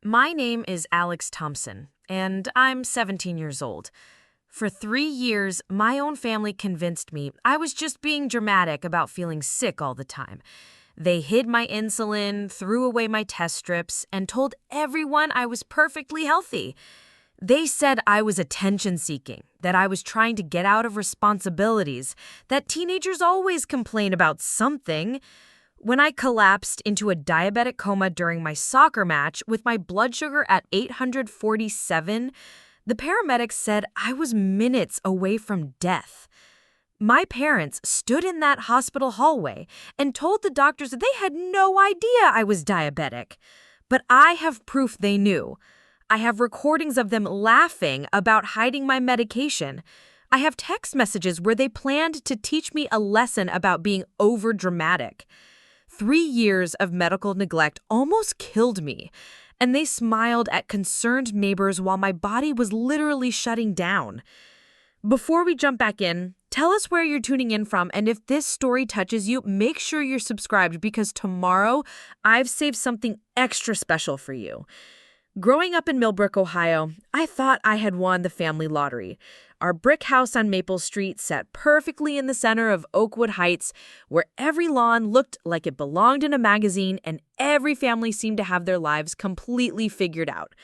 My name is Alex Thompson, and I'm 17 years old. For 3 years, my own family convinced me I was just being dramatic about feeling sick all the time. They hid my insulin, threw away my test strips, and told everyone I was perfectly healthy. They said I was attention-seeking, that I was trying to get out of responsibilities, that teenagers always complain about something. When I collapsed into a diabetic coma during my soccer match with my blood sugar at 847, the paramedics said I was minutes away from death. My parents stood in that hospital hallway and told the doctors that they had no idea I was diabetic. But I have proof they knew. I have recordings of them laughing about hiding my medication. I have text messages where they planned to teach me a lesson about being overdramatic. 3 years of medical neglect almost killed me, and they smiled at concerned neighbors while my body was literally shutting down. Before we jump back in, tell us where you're tuning in from, and if this story touches you, make sure you're subscribed because tomorrow I've saved something extra special for you. Growing up in Millbrook, Ohio, I thought I had won the family lottery. Our brick house on Maple Street sat perfectly in the center of Oakwood Heights, where every lawn looked like it belonged in a magazine and every family seemed to have their lives completely figured out.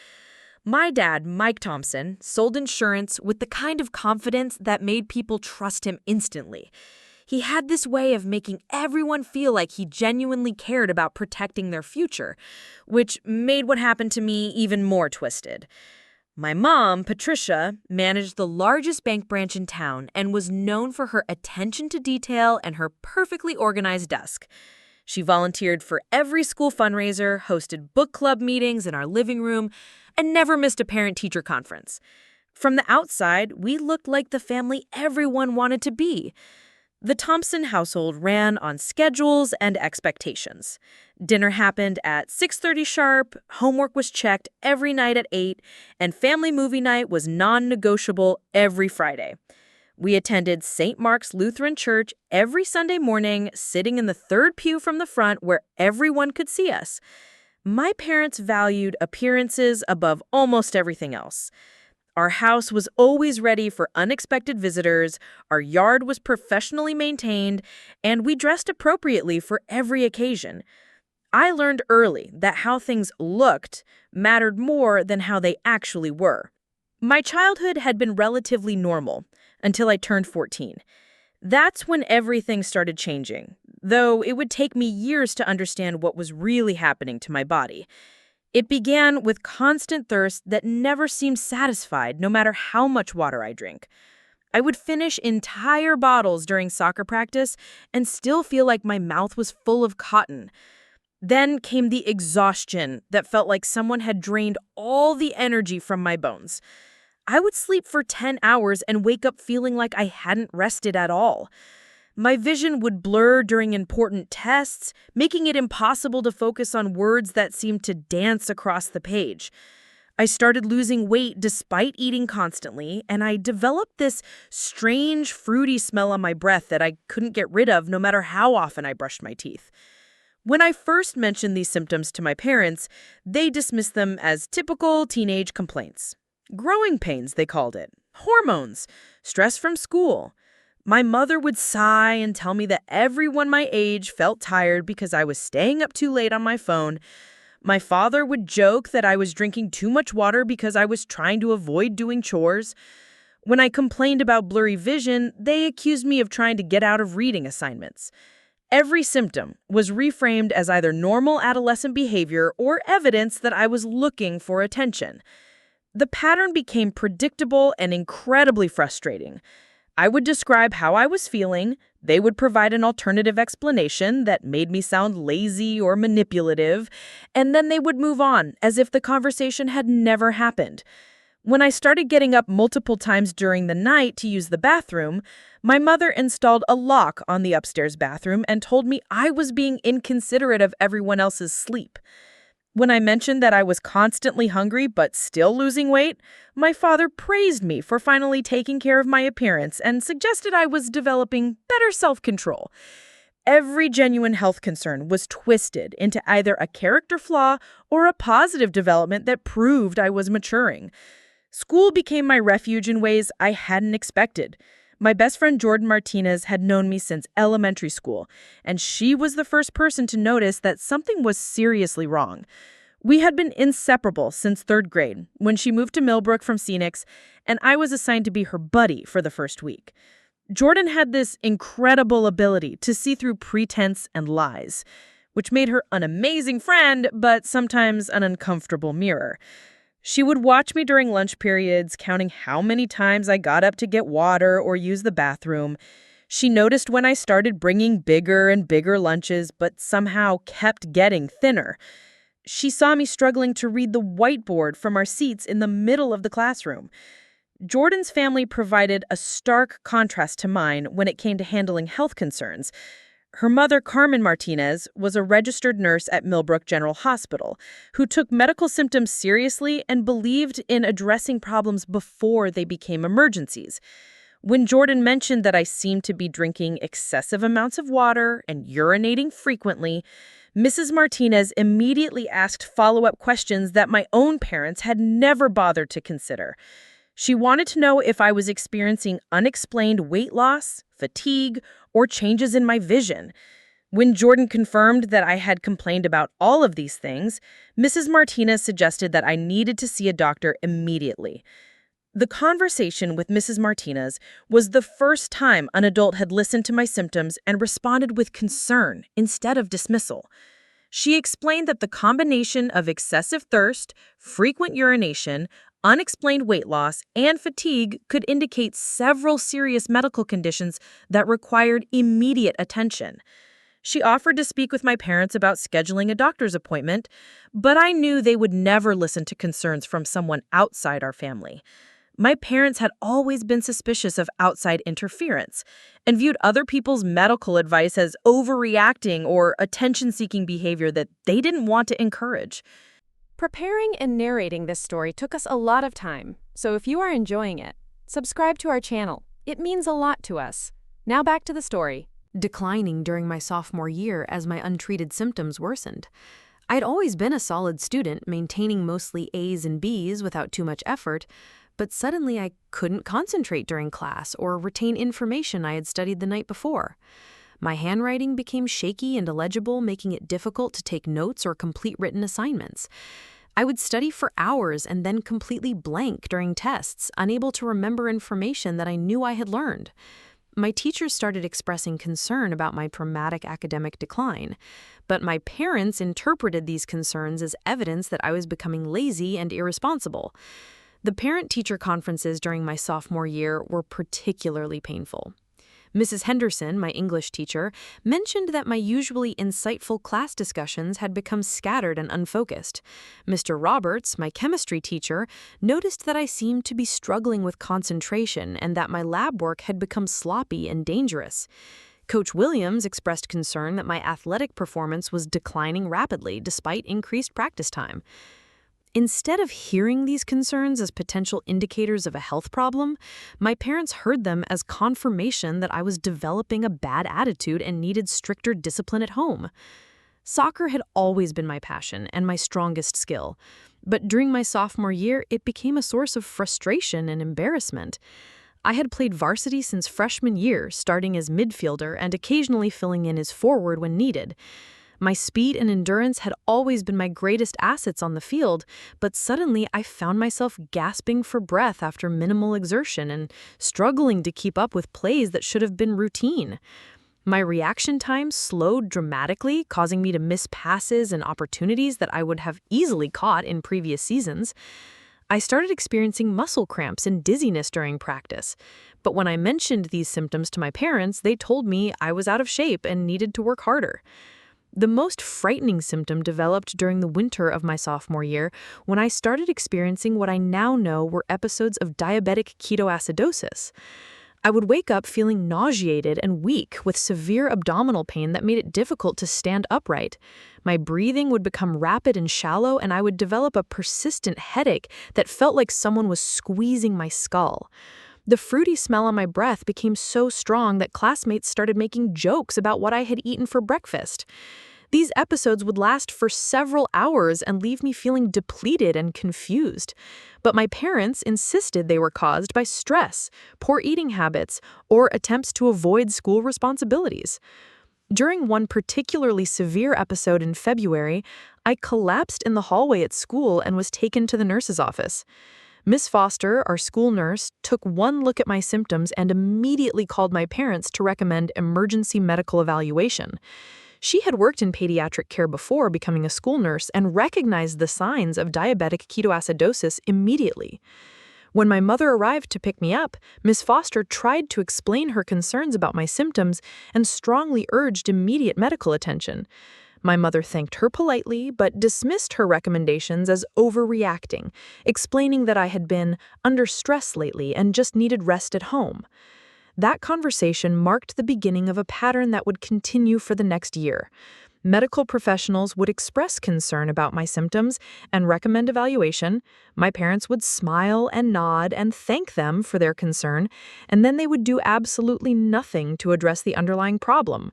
My dad, Mike Thompson, sold insurance with the kind of confidence that made people trust him instantly. He had this way of making everyone feel like he genuinely cared about protecting their future, which made what happened to me even more twisted. My mom, Patricia, managed the largest bank branch in town and was known for her attention to detail and her perfectly organized desk. She volunteered for every school fundraiser, hosted book club meetings in our living room, and never missed a parent-teacher conference. From the outside, we looked like the family everyone wanted to be. The Thompson household ran on schedules and expectations. Dinner happened at 6:30 sharp, homework was checked every night at 8, and family movie night was non-negotiable every Friday. We attended St. Mark's Lutheran Church every Sunday morning, sitting in the third pew from the front where everyone could see us. My parents valued appearances above almost everything else. Our house was always ready for unexpected visitors, our yard was professionally maintained, and we dressed appropriately for every occasion. I learned early that how things looked mattered more than how they actually were. My childhood had been relatively normal until I turned 14. That's when everything started changing, though it would take me years to understand what was really happening to my body. It began with constant thirst that never seemed satisfied, no matter how much water I drank. I would finish entire bottles during soccer practice and still feel like my mouth was full of cotton. Then came the exhaustion that felt like someone had drained all the energy from my bones. I would sleep for 10 hours and wake up feeling like I hadn't rested at all. My vision would blur during important tests, making it impossible to focus on words that seemed to dance across the page. I started losing weight despite eating constantly, and I developed this strange, fruity smell on my breath that I couldn't get rid of no matter how often I brushed my teeth. When I first mentioned these symptoms to my parents, they dismissed them as typical teenage complaints. Growing pains, they called it. Hormones. Stress from school. My mother would sigh and tell me that everyone my age felt tired because I was staying up too late on my phone. My father would joke that I was drinking too much water because I was trying to avoid doing chores. When I complained about blurry vision, they accused me of trying to get out of reading assignments. Every symptom was reframed as either normal adolescent behavior or evidence that I was looking for attention. The pattern became predictable and incredibly frustrating. I would describe how I was feeling, they would provide an alternative explanation that made me sound lazy or manipulative, and then they would move on as if the conversation had never happened. When I started getting up multiple times during the night to use the bathroom, my mother installed a lock on the upstairs bathroom and told me I was being inconsiderate of everyone else's sleep. When I mentioned that I was constantly hungry but still losing weight, my father praised me for finally taking care of my appearance and suggested I was developing better self-control. Every genuine health concern was twisted into either a character flaw or a positive development that proved I was maturing. School became my refuge in ways I hadn't expected. My best friend Jordan Martinez had known me since elementary school, and she was the first person to notice that something was seriously wrong. We had been inseparable since third grade, when she moved to Millbrook from Phoenix, and I was assigned to be her buddy for the first week. Jordan had this incredible ability to see through pretense and lies, which made her an amazing friend, but sometimes an uncomfortable mirror. She would watch me during lunch periods, counting how many times I got up to get water or use the bathroom. She noticed when I started bringing bigger and bigger lunches, but somehow kept getting thinner. She saw me struggling to read the whiteboard from our seats in the middle of the classroom. Jordan's family provided a stark contrast to mine when it came to handling health concerns. Her mother, Carmen Martinez, was a registered nurse at Millbrook General Hospital who took medical symptoms seriously and believed in addressing problems before they became emergencies. When Jordan mentioned that I seemed to be drinking excessive amounts of water and urinating frequently, Mrs. Martinez immediately asked follow-up questions that my own parents had never bothered to consider. She wanted to know if I was experiencing unexplained weight loss, fatigue, or changes in my vision. When Jordan confirmed that I had complained about all of these things, Mrs. Martinez suggested that I needed to see a doctor immediately. The conversation with Mrs. Martinez was the first time an adult had listened to my symptoms and responded with concern instead of dismissal. She explained that the combination of excessive thirst, frequent urination, unexplained weight loss, and fatigue could indicate several serious medical conditions that required immediate attention. She offered to speak with my parents about scheduling a doctor's appointment, but I knew they would never listen to concerns from someone outside our family. My parents had always been suspicious of outside interference and viewed other people's medical advice as overreacting or attention-seeking behavior that they didn't want to encourage. Preparing and narrating this story took us a lot of time, so if you are enjoying it, subscribe to our channel. It means a lot to us. Now back to the story. Declining during my sophomore year as my untreated symptoms worsened. I'd always been a solid student, maintaining mostly A's and B's without too much effort, but suddenly I couldn't concentrate during class or retain information I had studied the night before. My handwriting became shaky and illegible, making it difficult to take notes or complete written assignments. I would study for hours and then completely blank during tests, unable to remember information that I knew I had learned. My teachers started expressing concern about my dramatic academic decline, but my parents interpreted these concerns as evidence that I was becoming lazy and irresponsible. The parent-teacher conferences during my sophomore year were particularly painful. Mrs. Henderson, my English teacher, mentioned that my usually insightful class discussions had become scattered and unfocused. Mr. Roberts, my chemistry teacher, noticed that I seemed to be struggling with concentration and that my lab work had become sloppy and dangerous. Coach Williams expressed concern that my athletic performance was declining rapidly despite increased practice time. Instead of hearing these concerns as potential indicators of a health problem, my parents heard them as confirmation that I was developing a bad attitude and needed stricter discipline at home. Soccer had always been my passion and my strongest skill, but during my sophomore year, it became a source of frustration and embarrassment. I had played varsity since freshman year, starting as midfielder and occasionally filling in as forward when needed. My speed and endurance had always been my greatest assets on the field, but suddenly I found myself gasping for breath after minimal exertion and struggling to keep up with plays that should have been routine. My reaction time slowed dramatically, causing me to miss passes and opportunities that I would have easily caught in previous seasons. I started experiencing muscle cramps and dizziness during practice, but when I mentioned these symptoms to my parents, they told me I was out of shape and needed to work harder. The most frightening symptom developed during the winter of my sophomore year when I started experiencing what I now know were episodes of diabetic ketoacidosis. I would wake up feeling nauseated and weak with severe abdominal pain that made it difficult to stand upright. My breathing would become rapid and shallow, and I would develop a persistent headache that felt like someone was squeezing my skull. The fruity smell on my breath became so strong that classmates started making jokes about what I had eaten for breakfast. These episodes would last for several hours and leave me feeling depleted and confused. But my parents insisted they were caused by stress, poor eating habits, or attempts to avoid school responsibilities. During one particularly severe episode in February, I collapsed in the hallway at school and was taken to the nurse's office. Miss Foster, our school nurse, took one look at my symptoms and immediately called my parents to recommend emergency medical evaluation. She had worked in pediatric care before becoming a school nurse and recognized the signs of diabetic ketoacidosis immediately. When my mother arrived to pick me up, Miss Foster tried to explain her concerns about my symptoms and strongly urged immediate medical attention. My mother thanked her politely, but dismissed her recommendations as overreacting, explaining that I had been under stress lately and just needed rest at home. That conversation marked the beginning of a pattern that would continue for the next year. Medical professionals would express concern about my symptoms and recommend evaluation. My parents would smile and nod and thank them for their concern, and then they would do absolutely nothing to address the underlying problem.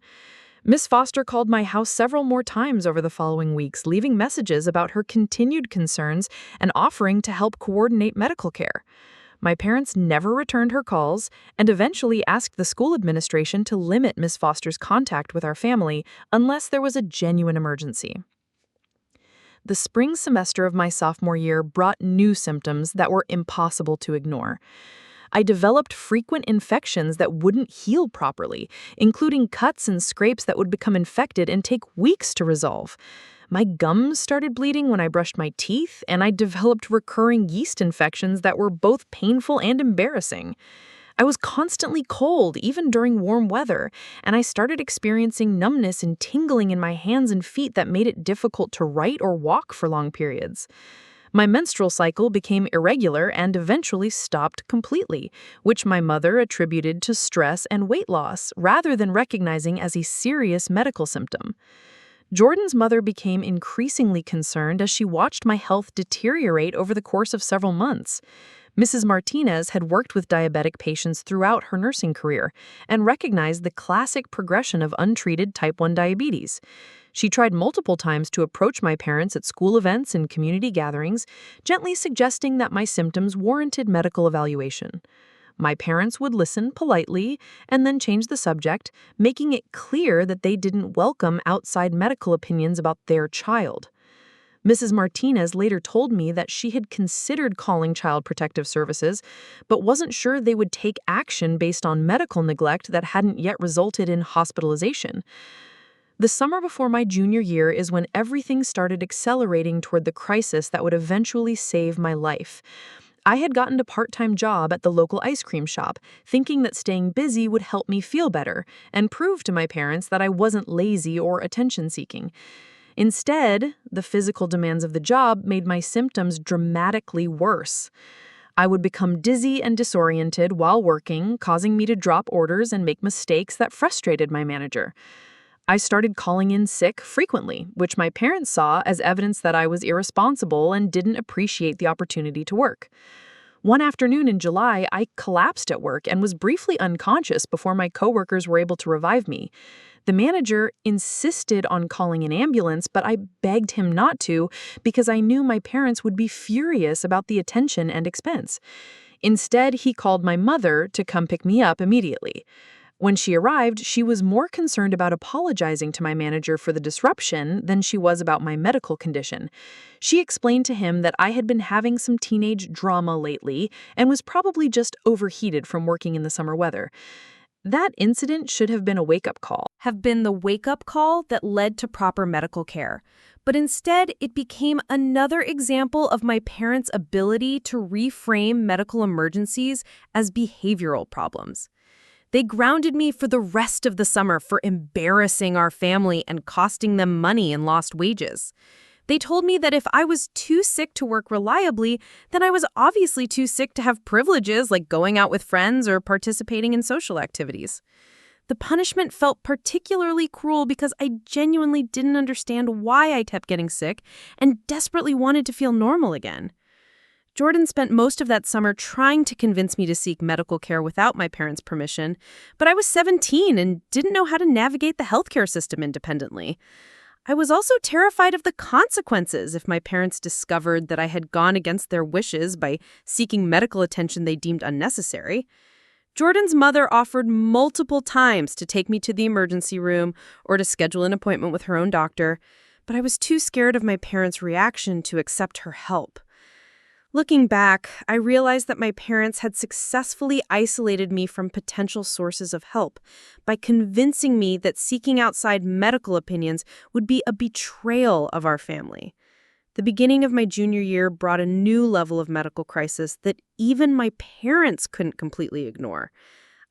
Miss Foster called my house several more times over the following weeks, leaving messages about her continued concerns and offering to help coordinate medical care. My parents never returned her calls and eventually asked the school administration to limit Miss Foster's contact with our family unless there was a genuine emergency. The spring semester of my sophomore year brought new symptoms that were impossible to ignore. I developed frequent infections that wouldn't heal properly, including cuts and scrapes that would become infected and take weeks to resolve. My gums started bleeding when I brushed my teeth, and I developed recurring yeast infections that were both painful and embarrassing. I was constantly cold, even during warm weather, and I started experiencing numbness and tingling in my hands and feet that made it difficult to write or walk for long periods. My menstrual cycle became irregular and eventually stopped completely, which my mother attributed to stress and weight loss rather than recognizing as a serious medical symptom. Jordan's mother became increasingly concerned as she watched my health deteriorate over the course of several months. Mrs. Martinez had worked with diabetic patients throughout her nursing career and recognized the classic progression of untreated type 1 diabetes. She tried multiple times to approach my parents at school events and community gatherings, gently suggesting that my symptoms warranted medical evaluation. My parents would listen politely and then change the subject, making it clear that they didn't welcome outside medical opinions about their child. Mrs. Martinez later told me that she had considered calling Child Protective Services, but wasn't sure they would take action based on medical neglect that hadn't yet resulted in hospitalization. The summer before my junior year is when everything started accelerating toward the crisis that would eventually save my life. I had gotten a part-time job at the local ice cream shop, thinking that staying busy would help me feel better and prove to my parents that I wasn't lazy or attention-seeking. Instead, the physical demands of the job made my symptoms dramatically worse. I would become dizzy and disoriented while working, causing me to drop orders and make mistakes that frustrated my manager. I started calling in sick frequently, which my parents saw as evidence that I was irresponsible and didn't appreciate the opportunity to work. One afternoon in July, I collapsed at work and was briefly unconscious before my coworkers were able to revive me. The manager insisted on calling an ambulance, but I begged him not to because I knew my parents would be furious about the attention and expense. Instead, he called my mother to come pick me up immediately. When she arrived, she was more concerned about apologizing to my manager for the disruption than she was about my medical condition. She explained to him that I had been having some teenage drama lately and was probably just overheated from working in the summer weather. That incident should have been a wake-up call. Have been the wake-up call that led to proper medical care. But instead, it became another example of my parents' ability to reframe medical emergencies as behavioral problems. They grounded me for the rest of the summer for embarrassing our family and costing them money and lost wages. They told me that if I was too sick to work reliably, then I was obviously too sick to have privileges like going out with friends or participating in social activities. The punishment felt particularly cruel because I genuinely didn't understand why I kept getting sick and desperately wanted to feel normal again. Jordan spent most of that summer trying to convince me to seek medical care without my parents' permission, but I was 17 and didn't know how to navigate the healthcare system independently. I was also terrified of the consequences if my parents discovered that I had gone against their wishes by seeking medical attention they deemed unnecessary. Jordan's mother offered multiple times to take me to the emergency room or to schedule an appointment with her own doctor, but I was too scared of my parents' reaction to accept her help. Looking back, I realized that my parents had successfully isolated me from potential sources of help by convincing me that seeking outside medical opinions would be a betrayal of our family. The beginning of my junior year brought a new level of medical crisis that even my parents couldn't completely ignore.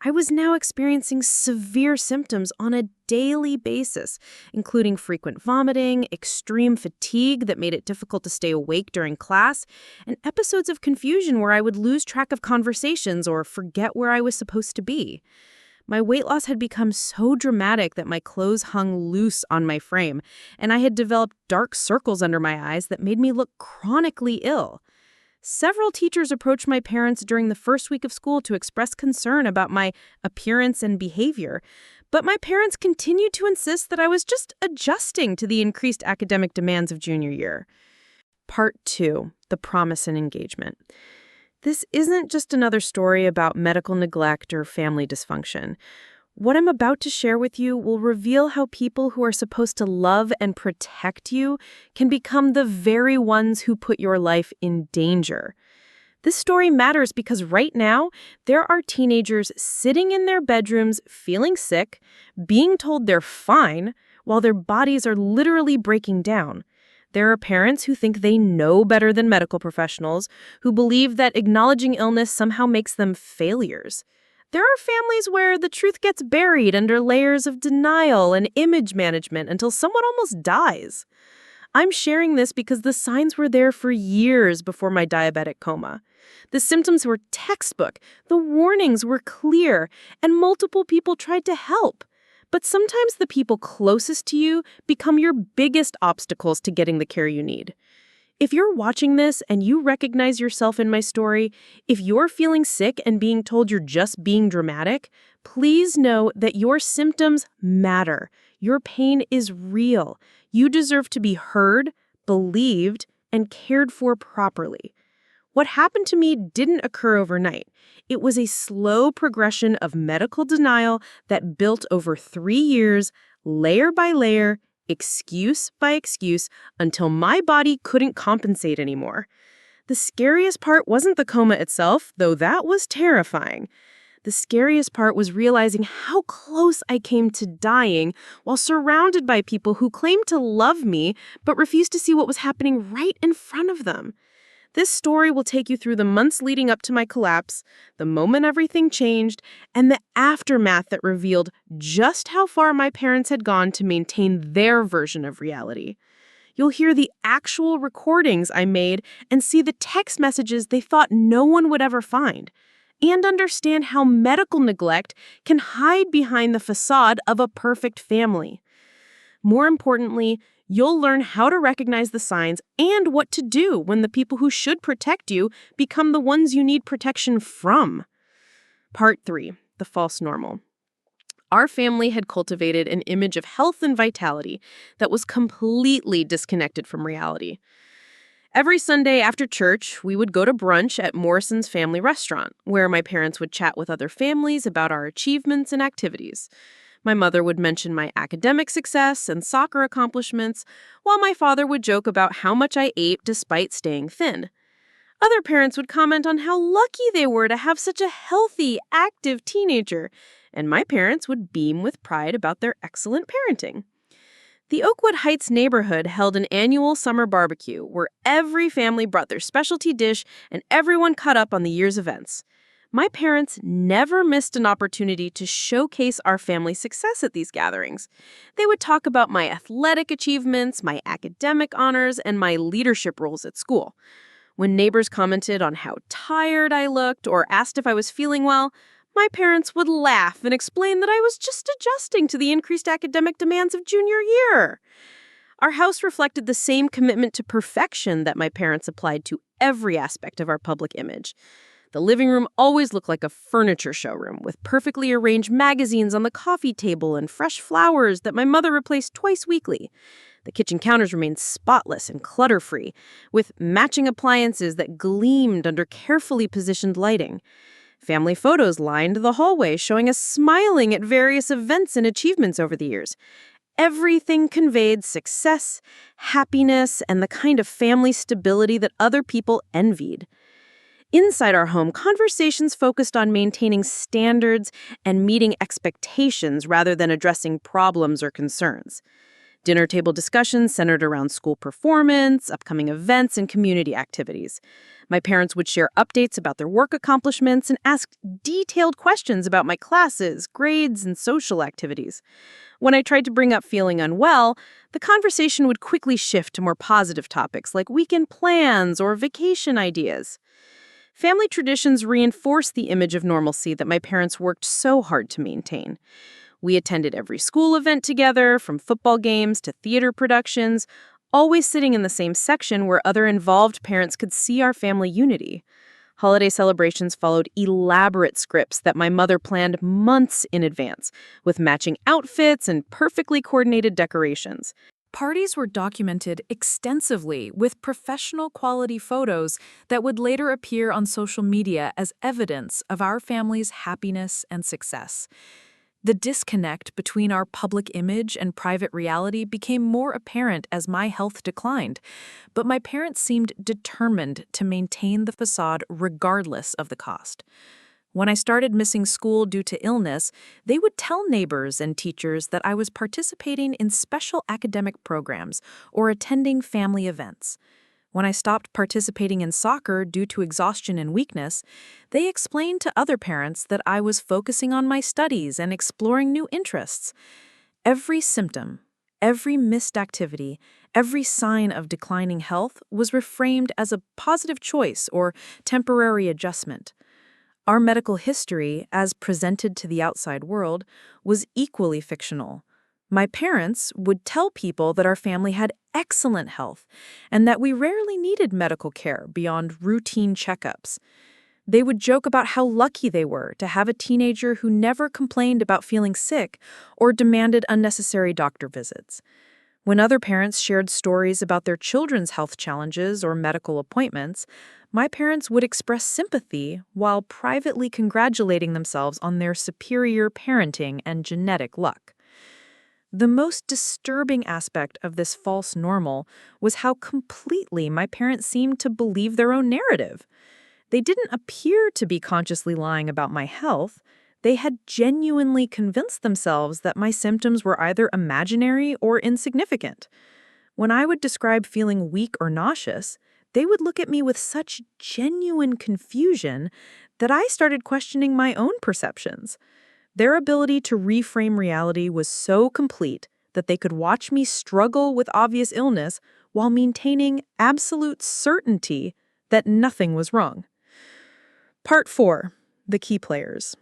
I was now experiencing severe symptoms on a daily basis, including frequent vomiting, extreme fatigue that made it difficult to stay awake during class, and episodes of confusion where I would lose track of conversations or forget where I was supposed to be. My weight loss had become so dramatic that my clothes hung loose on my frame, and I had developed dark circles under my eyes that made me look chronically ill. Several teachers approached my parents during the first week of school to express concern about my appearance and behavior, but my parents continued to insist that I was just adjusting to the increased academic demands of junior year. Part 2, the promise and engagement. This isn't just another story about medical neglect or family dysfunction. What I'm about to share with you will reveal how people who are supposed to love and protect you can become the very ones who put your life in danger. This story matters because right now, there are teenagers sitting in their bedrooms feeling sick, being told they're fine, while their bodies are literally breaking down. There are parents who think they know better than medical professionals, who believe that acknowledging illness somehow makes them failures. There are families where the truth gets buried under layers of denial and image management until someone almost dies. I'm sharing this because the signs were there for years before my diabetic coma. The symptoms were textbook, the warnings were clear, and multiple people tried to help. But sometimes the people closest to you become your biggest obstacles to getting the care you need. If you're watching this and you recognize yourself in my story, if you're feeling sick and being told you're just being dramatic, please know that your symptoms matter. Your pain is real. You deserve to be heard, believed, and cared for properly. What happened to me didn't occur overnight. It was a slow progression of medical denial that built over 3 years, layer by layer, excuse by excuse, until my body couldn't compensate anymore. The scariest part wasn't the coma itself, though that was terrifying. The scariest part was realizing how close I came to dying while surrounded by people who claimed to love me but refused to see what was happening right in front of them. This story will take you through the months leading up to my collapse, the moment everything changed, and the aftermath that revealed just how far my parents had gone to maintain their version of reality. You'll hear the actual recordings I made and see the text messages they thought no one would ever find, and understand how medical neglect can hide behind the facade of a perfect family. More importantly, you'll learn how to recognize the signs and what to do when the people who should protect you become the ones you need protection from. Part 3, the false normal. Our family had cultivated an image of health and vitality that was completely disconnected from reality. Every Sunday after church, we would go to brunch at Morrison's Family Restaurant, where my parents would chat with other families about our achievements and activities. My mother would mention my academic success and soccer accomplishments, while my father would joke about how much I ate despite staying thin. Other parents would comment on how lucky they were to have such a healthy, active teenager, and my parents would beam with pride about their excellent parenting. The Oakwood Heights neighborhood held an annual summer barbecue where every family brought their specialty dish and everyone caught up on the year's events. My parents never missed an opportunity to showcase our family's success at these gatherings. They would talk about my athletic achievements, my academic honors, and my leadership roles at school. When neighbors commented on how tired I looked or asked if I was feeling well, my parents would laugh and explain that I was just adjusting to the increased academic demands of junior year. Our house reflected the same commitment to perfection that my parents applied to every aspect of our public image. The living room always looked like a furniture showroom, with perfectly arranged magazines on the coffee table and fresh flowers that my mother replaced twice weekly. The kitchen counters remained spotless and clutter-free, with matching appliances that gleamed under carefully positioned lighting. Family photos lined the hallway, showing us smiling at various events and achievements over the years. Everything conveyed success, happiness, and the kind of family stability that other people envied. Inside our home, conversations focused on maintaining standards and meeting expectations rather than addressing problems or concerns. Dinner table discussions centered around school performance, upcoming events, and community activities. My parents would share updates about their work accomplishments and ask detailed questions about my classes, grades, and social activities. When I tried to bring up feeling unwell, the conversation would quickly shift to more positive topics like weekend plans or vacation ideas. Family traditions reinforced the image of normalcy that my parents worked so hard to maintain. We attended every school event together, from football games to theater productions, always sitting in the same section where other involved parents could see our family unity. Holiday celebrations followed elaborate scripts that my mother planned months in advance, with matching outfits and perfectly coordinated decorations. Parties were documented extensively with professional quality photos that would later appear on social media as evidence of our family's happiness and success. The disconnect between our public image and private reality became more apparent as my health declined, but my parents seemed determined to maintain the facade regardless of the cost. When I started missing school due to illness, they would tell neighbors and teachers that I was participating in special academic programs or attending family events. When I stopped participating in soccer due to exhaustion and weakness, they explained to other parents that I was focusing on my studies and exploring new interests. Every symptom, every missed activity, every sign of declining health was reframed as a positive choice or temporary adjustment. Our medical history, as presented to the outside world, was equally fictional. My parents would tell people that our family had excellent health and that we rarely needed medical care beyond routine checkups. They would joke about how lucky they were to have a teenager who never complained about feeling sick or demanded unnecessary doctor visits. When other parents shared stories about their children's health challenges or medical appointments, my parents would express sympathy while privately congratulating themselves on their superior parenting and genetic luck. The most disturbing aspect of this false normal was how completely my parents seemed to believe their own narrative. They didn't appear to be consciously lying about my health. They had genuinely convinced themselves that my symptoms were either imaginary or insignificant. When I would describe feeling weak or nauseous, they would look at me with such genuine confusion that I started questioning my own perceptions. Their ability to reframe reality was so complete that they could watch me struggle with obvious illness while maintaining absolute certainty that nothing was wrong. Part 4. The Key Players.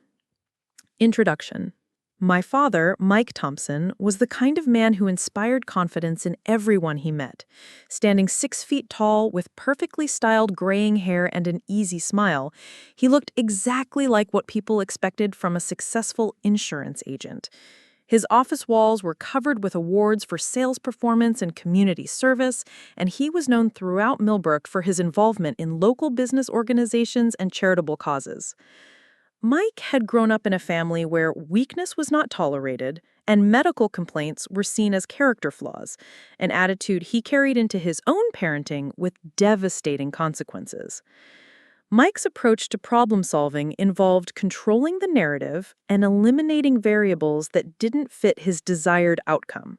Introduction. My father, Mike Thompson, was the kind of man who inspired confidence in everyone he met. Standing 6 feet tall with perfectly styled graying hair and an easy smile, he looked exactly like what people expected from a successful insurance agent. His office walls were covered with awards for sales performance and community service, and he was known throughout Millbrook for his involvement in local business organizations and charitable causes. Mike had grown up in a family where weakness was not tolerated and medical complaints were seen as character flaws, an attitude he carried into his own parenting with devastating consequences. Mike's approach to problem solving involved controlling the narrative and eliminating variables that didn't fit his desired outcome.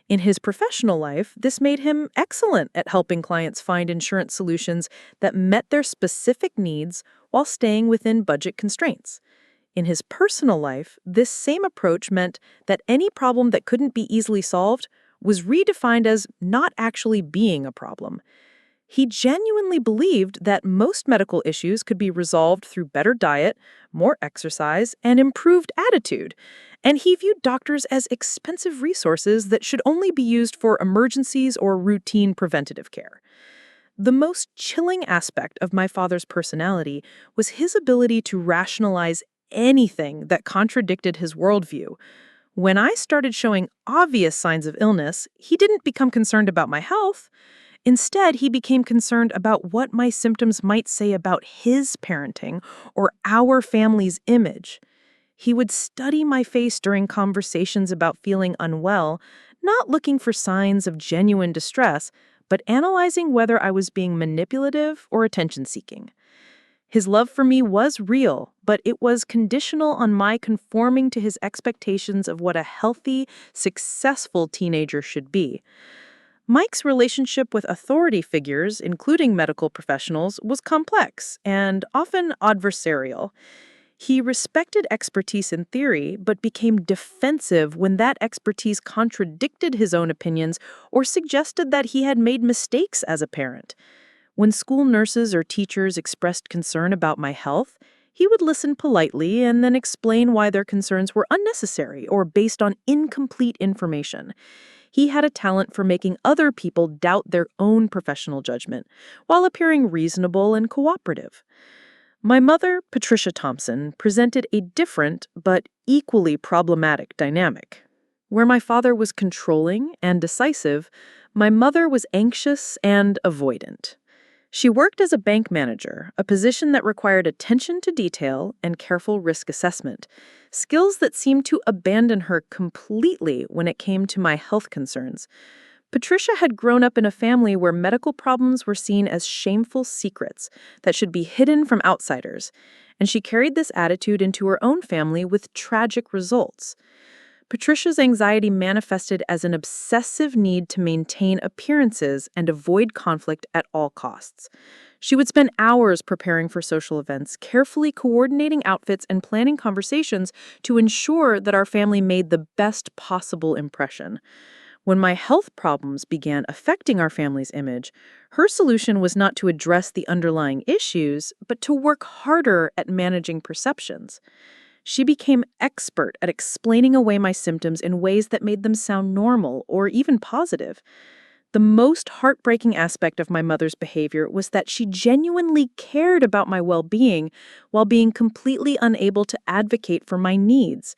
In his professional life, this made him excellent at helping clients find insurance solutions that met their specific needs while staying within budget constraints. In his personal life, this same approach meant that any problem that couldn't be easily solved was redefined as not actually being a problem. He genuinely believed that most medical issues could be resolved through better diet, more exercise, and improved attitude. And he viewed doctors as expensive resources that should only be used for emergencies or routine preventative care. The most chilling aspect of my father's personality was his ability to rationalize anything that contradicted his worldview. When I started showing obvious signs of illness, he didn't become concerned about my health. Instead, he became concerned about what my symptoms might say about his parenting or our family's image. He would study my face during conversations about feeling unwell, not looking for signs of genuine distress, but analyzing whether I was being manipulative or attention-seeking. His love for me was real, but it was conditional on my conforming to his expectations of what a healthy, successful teenager should be. Mike's relationship with authority figures, including medical professionals, was complex and often adversarial. He respected expertise in theory, but became defensive when that expertise contradicted his own opinions or suggested that he had made mistakes as a parent. When school nurses or teachers expressed concern about my health, he would listen politely and then explain why their concerns were unnecessary or based on incomplete information. He had a talent for making other people doubt their own professional judgment, while appearing reasonable and cooperative. My mother, Patricia Thompson, presented a different but equally problematic dynamic. Where my father was controlling and decisive, my mother was anxious and avoidant. She worked as a bank manager, a position that required attention to detail and careful risk assessment, skills that seemed to abandon her completely when it came to my health concerns. Patricia had grown up in a family where medical problems were seen as shameful secrets that should be hidden from outsiders, and she carried this attitude into her own family with tragic results. Patricia's anxiety manifested as an obsessive need to maintain appearances and avoid conflict at all costs. She would spend hours preparing for social events, carefully coordinating outfits and planning conversations to ensure that our family made the best possible impression. When my health problems began affecting our family's image, her solution was not to address the underlying issues, but to work harder at managing perceptions. She became expert at explaining away my symptoms in ways that made them sound normal or even positive. The most heartbreaking aspect of my mother's behavior was that she genuinely cared about my well-being while being completely unable to advocate for my needs.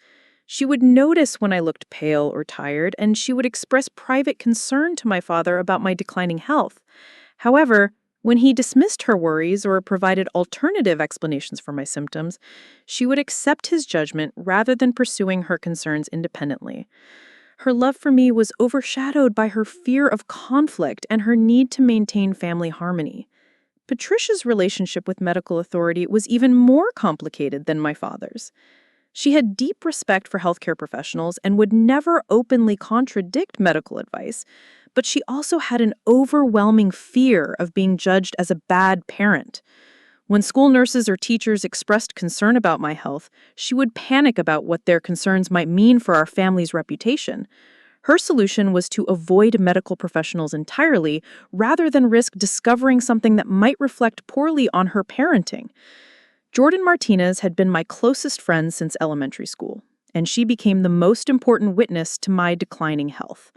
She would notice when I looked pale or tired, and she would express private concern to my father about my declining health. However, when he dismissed her worries or provided alternative explanations for my symptoms, she would accept his judgment rather than pursuing her concerns independently. Her love for me was overshadowed by her fear of conflict and her need to maintain family harmony. Patricia's relationship with medical authority was even more complicated than my father's. She had deep respect for healthcare professionals and would never openly contradict medical advice, but she also had an overwhelming fear of being judged as a bad parent. When school nurses or teachers expressed concern about my health, she would panic about what their concerns might mean for our family's reputation. Her solution was to avoid medical professionals entirely rather than risk discovering something that might reflect poorly on her parenting. Jordan Martinez had been my closest friend since elementary school, and she became the most important witness to my declining health.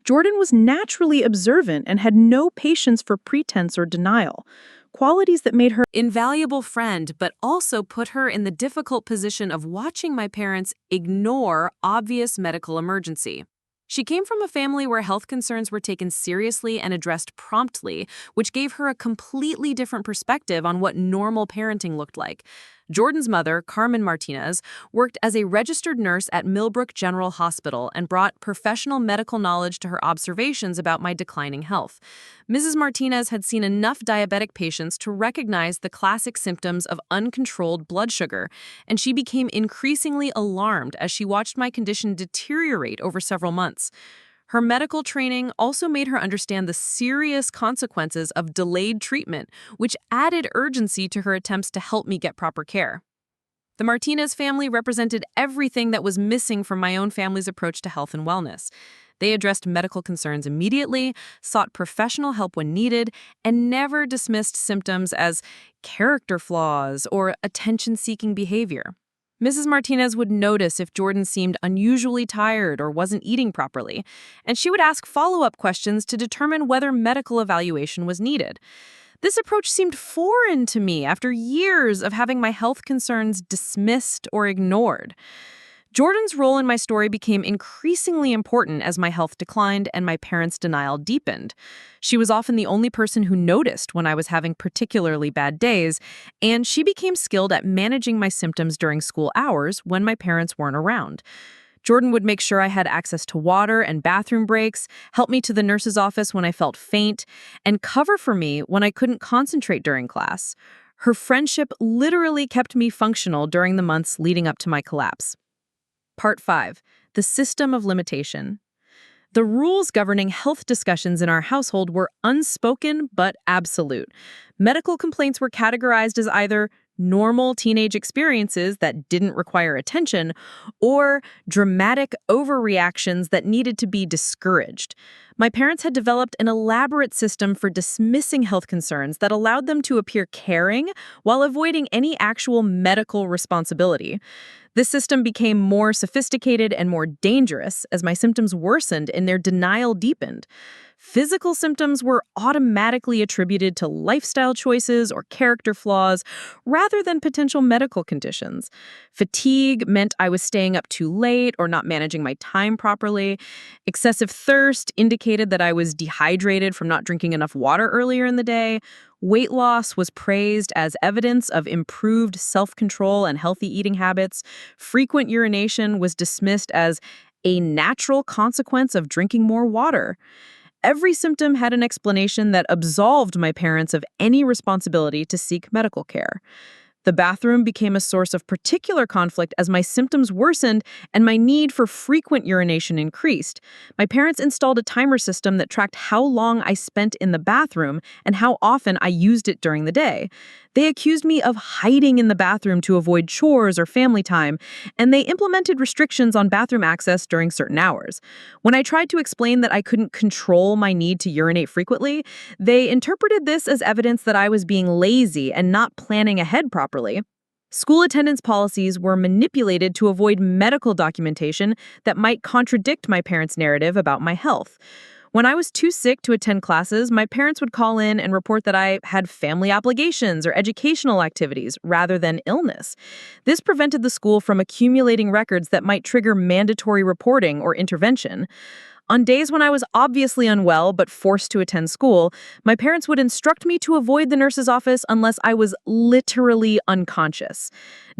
Jordan was naturally observant and had no patience for pretense or denial, qualities that made her An invaluable friend, but also put her in the difficult position of watching my parents ignore obvious medical emergency. She came from a family where health concerns were taken seriously and addressed promptly, which gave her a completely different perspective on what normal parenting looked like. Jordan's mother, Carmen Martinez, worked as a registered nurse at Millbrook General Hospital and brought professional medical knowledge to her observations about my declining health. Mrs. Martinez had seen enough diabetic patients to recognize the classic symptoms of uncontrolled blood sugar, and she became increasingly alarmed as she watched my condition deteriorate over several months. Her medical training also made her understand the serious consequences of delayed treatment, which added urgency to her attempts to help me get proper care. The Martinez family represented everything that was missing from my own family's approach to health and wellness. They addressed medical concerns immediately, sought professional help when needed, and never dismissed symptoms as character flaws or attention-seeking behavior. Mrs. Martinez would notice if Jordan seemed unusually tired or wasn't eating properly, and she would ask follow-up questions to determine whether medical evaluation was needed. This approach seemed foreign to me after years of having my health concerns dismissed or ignored. Jordan's role in my story became increasingly important as my health declined and my parents' denial deepened. She was often the only person who noticed when I was having particularly bad days, and she became skilled at managing my symptoms during school hours when my parents weren't around. Jordan would make sure I had access to water and bathroom breaks, help me to the nurse's office when I felt faint, and cover for me when I couldn't concentrate during class. Her friendship literally kept me functional during the months leading up to my collapse. Part 5. The System of Limitation. The rules governing health discussions in our household were unspoken but absolute. Medical complaints were categorized as either normal teenage experiences that didn't require attention or dramatic overreactions that needed to be discouraged. My parents had developed an elaborate system for dismissing health concerns that allowed them to appear caring while avoiding any actual medical responsibility. This system became more sophisticated and more dangerous as my symptoms worsened and their denial deepened. Physical symptoms were automatically attributed to lifestyle choices or character flaws rather than potential medical conditions. Fatigue meant I was staying up too late or not managing my time properly. Excessive thirst indicated that I was dehydrated from not drinking enough water earlier in the day. Weight loss was praised as evidence of improved self-control and healthy eating habits. Frequent urination was dismissed as a natural consequence of drinking more water. Every symptom had an explanation that absolved my parents of any responsibility to seek medical care. The bathroom became a source of particular conflict as my symptoms worsened and my need for frequent urination increased. My parents installed a timer system that tracked how long I spent in the bathroom and how often I used it during the day. They accused me of hiding in the bathroom to avoid chores or family time, and they implemented restrictions on bathroom access during certain hours. When I tried to explain that I couldn't control my need to urinate frequently, they interpreted this as evidence that I was being lazy and not planning ahead properly. School attendance policies were manipulated to avoid medical documentation that might contradict my parents' narrative about my health. When I was too sick to attend classes, my parents would call in and report that I had family obligations or educational activities rather than illness. This prevented the school from accumulating records that might trigger mandatory reporting or intervention. On days when I was obviously unwell but forced to attend school, my parents would instruct me to avoid the nurse's office unless I was literally unconscious.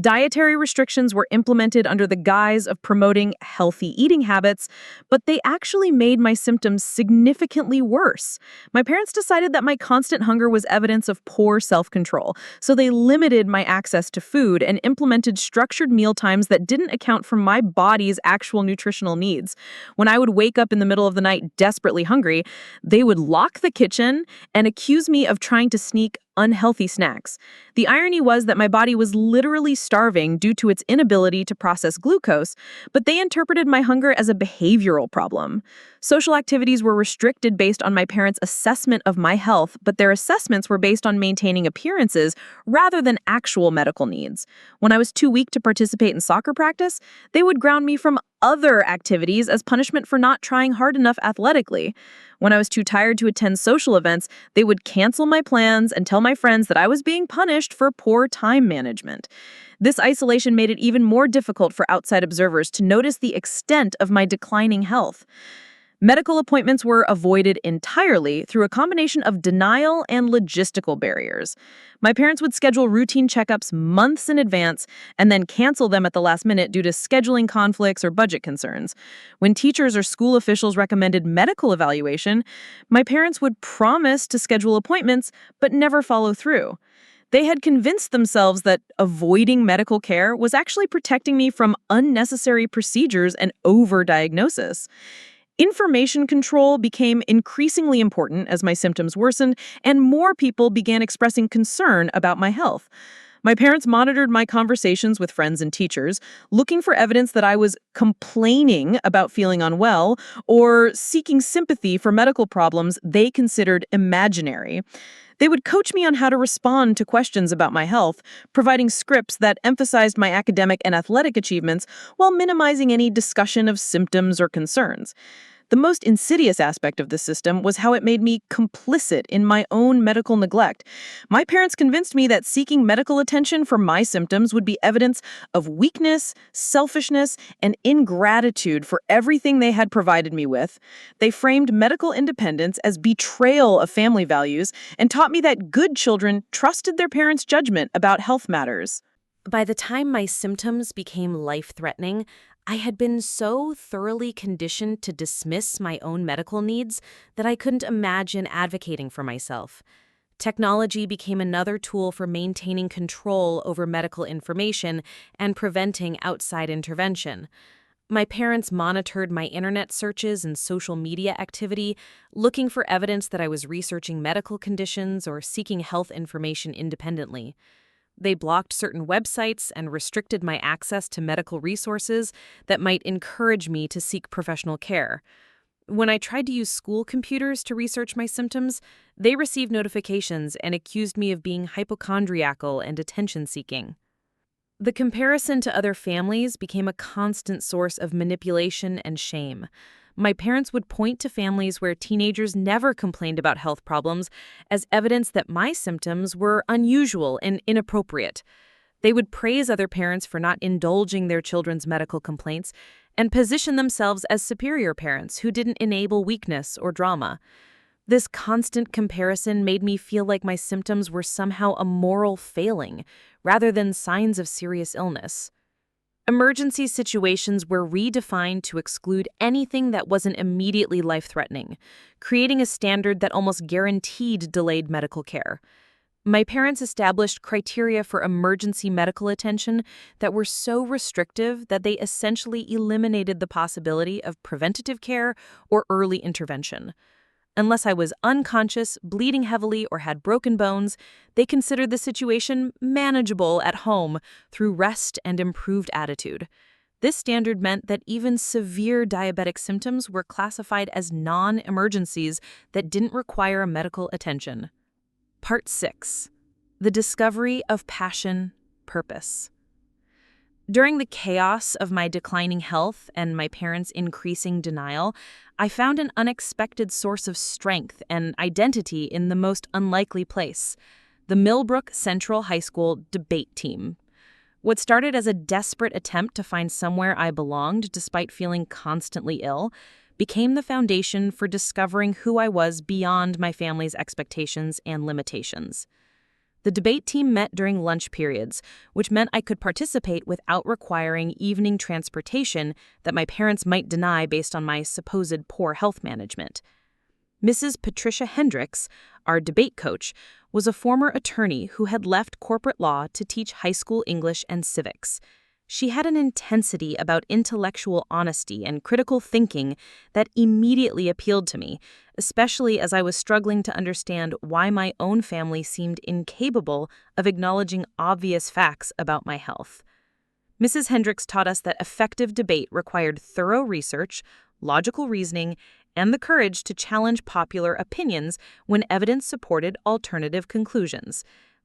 Dietary restrictions were implemented under the guise of promoting healthy eating habits, but they actually made my symptoms significantly worse. My parents decided that my constant hunger was evidence of poor self-control, so they limited my access to food and implemented structured meal times that didn't account for my body's actual nutritional needs. When I would wake up in the middle of the night desperately hungry, they would lock the kitchen and accuse me of trying to sneak unhealthy snacks. The irony was that my body was literally starving due to its inability to process glucose, but they interpreted my hunger as a behavioral problem. Social activities were restricted based on my parents' assessment of my health, but their assessments were based on maintaining appearances rather than actual medical needs. When I was too weak to participate in soccer practice, they would ground me from other activities as punishment for not trying hard enough athletically. When I was too tired to attend social events, they would cancel my plans and tell my friends that I was being punished for poor time management. This isolation made it even more difficult for outside observers to notice the extent of my declining health. Medical appointments were avoided entirely through a combination of denial and logistical barriers. My parents would schedule routine checkups months in advance and then cancel them at the last minute due to scheduling conflicts or budget concerns. When teachers or school officials recommended medical evaluation, my parents would promise to schedule appointments but never follow through. They had convinced themselves that avoiding medical care was actually protecting me from unnecessary procedures and overdiagnosis. Information control became increasingly important as my symptoms worsened and more people began expressing concern about my health. My parents monitored my conversations with friends and teachers, looking for evidence that I was complaining about feeling unwell or seeking sympathy for medical problems they considered imaginary. They would coach me on how to respond to questions about my health, providing scripts that emphasized my academic and athletic achievements while minimizing any discussion of symptoms or concerns. The most insidious aspect of this system was how it made me complicit in my own medical neglect. My parents convinced me that seeking medical attention for my symptoms would be evidence of weakness, selfishness, and ingratitude for everything they had provided me with. They framed medical independence as betrayal of family values and taught me that good children trusted their parents' judgment about health matters. By the time my symptoms became life-threatening, I had been so thoroughly conditioned to dismiss my own medical needs that I couldn't imagine advocating for myself. Technology became another tool for maintaining control over medical information and preventing outside intervention. My parents monitored my internet searches and social media activity, looking for evidence that I was researching medical conditions or seeking health information independently. They blocked certain websites and restricted my access to medical resources that might encourage me to seek professional care. When I tried to use school computers to research my symptoms, they received notifications and accused me of being hypochondriacal and attention-seeking. The comparison to other families became a constant source of manipulation and shame. My parents would point to families where teenagers never complained about health problems as evidence that my symptoms were unusual and inappropriate. They would praise other parents for not indulging their children's medical complaints and position themselves as superior parents who didn't enable weakness or drama. This constant comparison made me feel like my symptoms were somehow a moral failing rather than signs of serious illness. Emergency situations were redefined to exclude anything that wasn't immediately life-threatening, creating a standard that almost guaranteed delayed medical care. My parents established criteria for emergency medical attention that were so restrictive that they essentially eliminated the possibility of preventative care or early intervention. Unless I was unconscious, bleeding heavily, or had broken bones, they considered the situation manageable at home through rest and improved attitude. This standard meant that even severe diabetic symptoms were classified as non-emergencies that didn't require medical attention. Part 6. The Discovery of Passion, Purpose. During the chaos of my declining health and my parents' increasing denial, I found an unexpected source of strength and identity in the most unlikely place, the Millbrook Central High School debate team. What started as a desperate attempt to find somewhere I belonged despite feeling constantly ill became the foundation for discovering who I was beyond my family's expectations and limitations. The debate team met during lunch periods, which meant I could participate without requiring evening transportation that my parents might deny based on my supposed poor health management. Mrs. Patricia Hendricks, our debate coach, was a former attorney who had left corporate law to teach high school English and civics. She had an intensity about intellectual honesty and critical thinking that immediately appealed to me, especially as I was struggling to understand why my own family seemed incapable of acknowledging obvious facts about my health. Mrs. Hendricks taught us that effective debate required thorough research, logical reasoning, and the courage to challenge popular opinions when evidence supported alternative conclusions.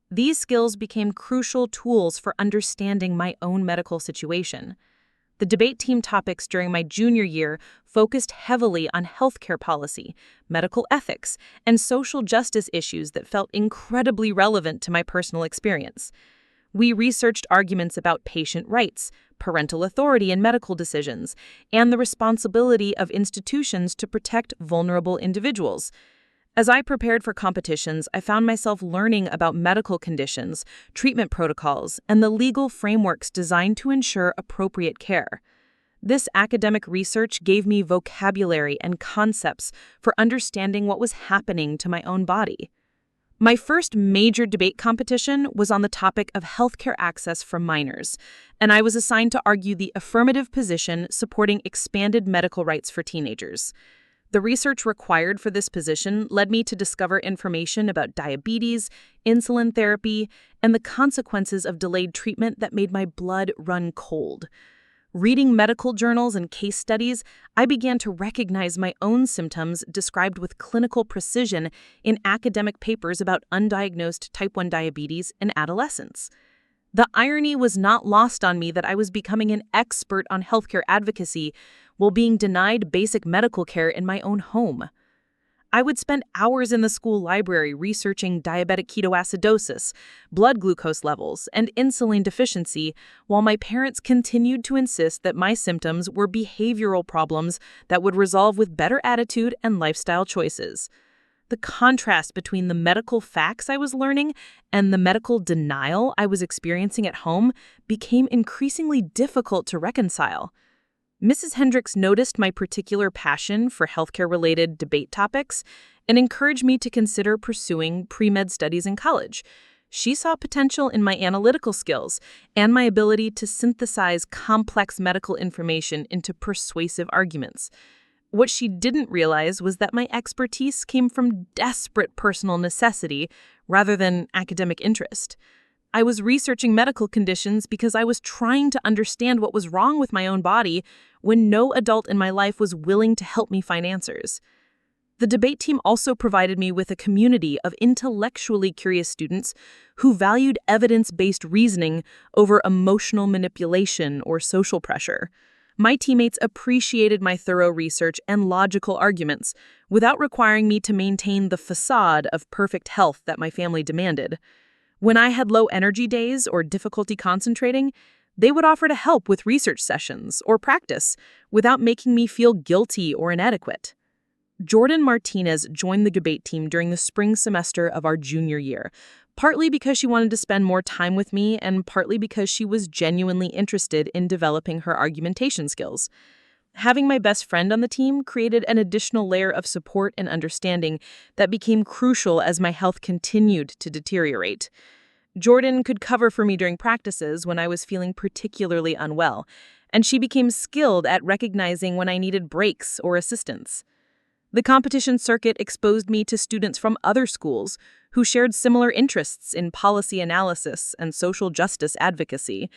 These skills became crucial tools for understanding my own medical situation. The debate team topics during my junior year focused heavily on healthcare policy, medical ethics, and social justice issues that felt incredibly relevant to my personal experience. We researched arguments about patient rights, parental authority in medical decisions, and the responsibility of institutions to protect vulnerable individuals. As I prepared for competitions, I found myself learning about medical conditions, treatment protocols, and the legal frameworks designed to ensure appropriate care. This academic research gave me vocabulary and concepts for understanding what was happening to my own body. My first major debate competition was on the topic of healthcare access for minors, and I was assigned to argue the affirmative position supporting expanded medical rights for teenagers. The research required for this position led me to discover information about diabetes, insulin therapy, and the consequences of delayed treatment that made my blood run cold. Reading medical journals and case studies, I began to recognize my own symptoms described with clinical precision in academic papers about undiagnosed type 1 diabetes in adolescents. The irony was not lost on me that I was becoming an expert on healthcare advocacy while being denied basic medical care in my own home. I would spend hours in the school library researching diabetic ketoacidosis, blood glucose levels, and insulin deficiency, while my parents continued to insist that my symptoms were behavioral problems that would resolve with better attitude and lifestyle choices. The contrast between the medical facts I was learning and the medical denial I was experiencing at home became increasingly difficult to reconcile. Mrs. Hendricks noticed my particular passion for healthcare-related debate topics and encouraged me to consider pursuing pre-med studies in college. She saw potential in my analytical skills and my ability to synthesize complex medical information into persuasive arguments. What she didn't realize was that my expertise came from desperate personal necessity rather than academic interest. I was researching medical conditions because I was trying to understand what was wrong with my own body when no adult in my life was willing to help me find answers. The debate team also provided me with a community of intellectually curious students who valued evidence-based reasoning over emotional manipulation or social pressure. My teammates appreciated my thorough research and logical arguments without requiring me to maintain the facade of perfect health that my family demanded. When I had low energy days or difficulty concentrating, they would offer to help with research sessions or practice without making me feel guilty or inadequate. Jordan Martinez joined the debate team during the spring semester of our junior year, partly because she wanted to spend more time with me and partly because she was genuinely interested in developing her argumentation skills. Having my best friend on the team created an additional layer of support and understanding that became crucial as my health continued to deteriorate. Jordan could cover for me during practices when I was feeling particularly unwell, and she became skilled at recognizing when I needed breaks or assistance. The competition circuit exposed me to students from other schools who shared similar interests in policy analysis and social justice advocacy.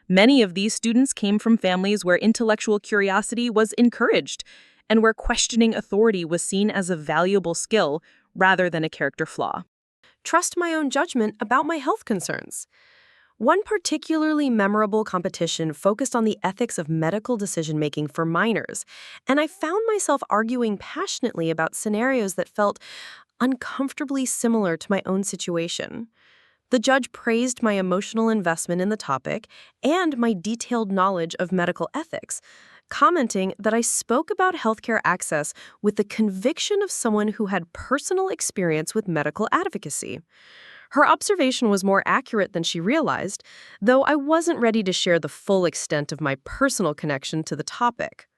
Many of these students came from families where intellectual curiosity was encouraged and where questioning authority was seen as a valuable skill rather than a character flaw. Trust my own judgment about my health concerns. One particularly memorable competition focused on the ethics of medical decision-making for minors, and I found myself arguing passionately about scenarios that felt uncomfortably similar to my own situation. The judge praised my emotional investment in the topic and my detailed knowledge of medical ethics, commenting that I spoke about healthcare access with the conviction of someone who had personal experience with medical advocacy. Her observation was more accurate than she realized, though I wasn't ready to share the full extent of my personal connection to the topic.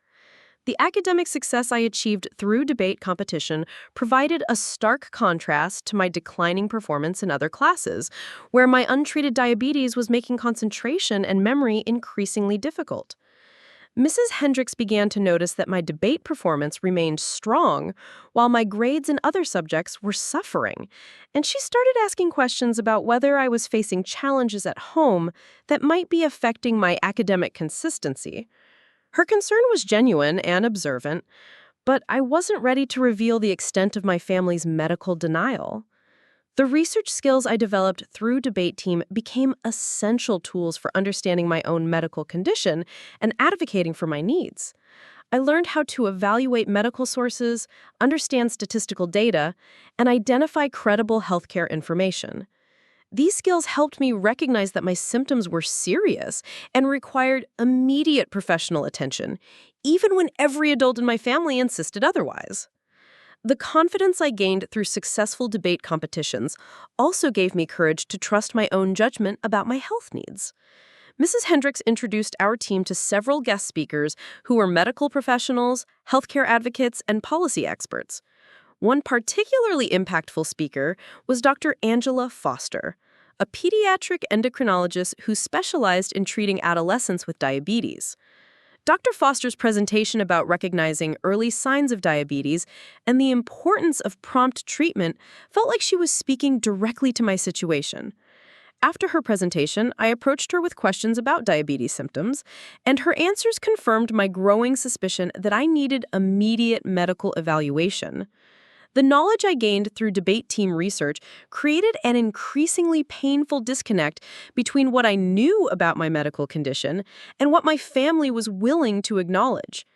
The academic success I achieved through debate competition provided a stark contrast to my declining performance in other classes, where my untreated diabetes was making concentration and memory increasingly difficult. Mrs. Hendricks began to notice that my debate performance remained strong, while my grades in other subjects were suffering, and she started asking questions about whether I was facing challenges at home that might be affecting my academic consistency. Her concern was genuine and observant, but I wasn't ready to reveal the extent of my family's medical denial. The research skills I developed through debate team became essential tools for understanding my own medical condition and advocating for my needs. I learned how to evaluate medical sources, understand statistical data, and identify credible healthcare information. These skills helped me recognize that my symptoms were serious and required immediate professional attention, even when every adult in my family insisted otherwise. The confidence I gained through successful debate competitions also gave me courage to trust my own judgment about my health needs. Mrs. Hendricks introduced our team to several guest speakers who were medical professionals, healthcare advocates, and policy experts. One particularly impactful speaker was Dr. Angela Foster, a pediatric endocrinologist who specialized in treating adolescents with diabetes. Dr. Foster's presentation about recognizing early signs of diabetes and the importance of prompt treatment felt like she was speaking directly to my situation. After her presentation, I approached her with questions about diabetes symptoms, and her answers confirmed my growing suspicion that I needed immediate medical evaluation. The knowledge I gained through debate team research created an increasingly painful disconnect between what I knew about my medical condition and what my family was willing to acknowledge.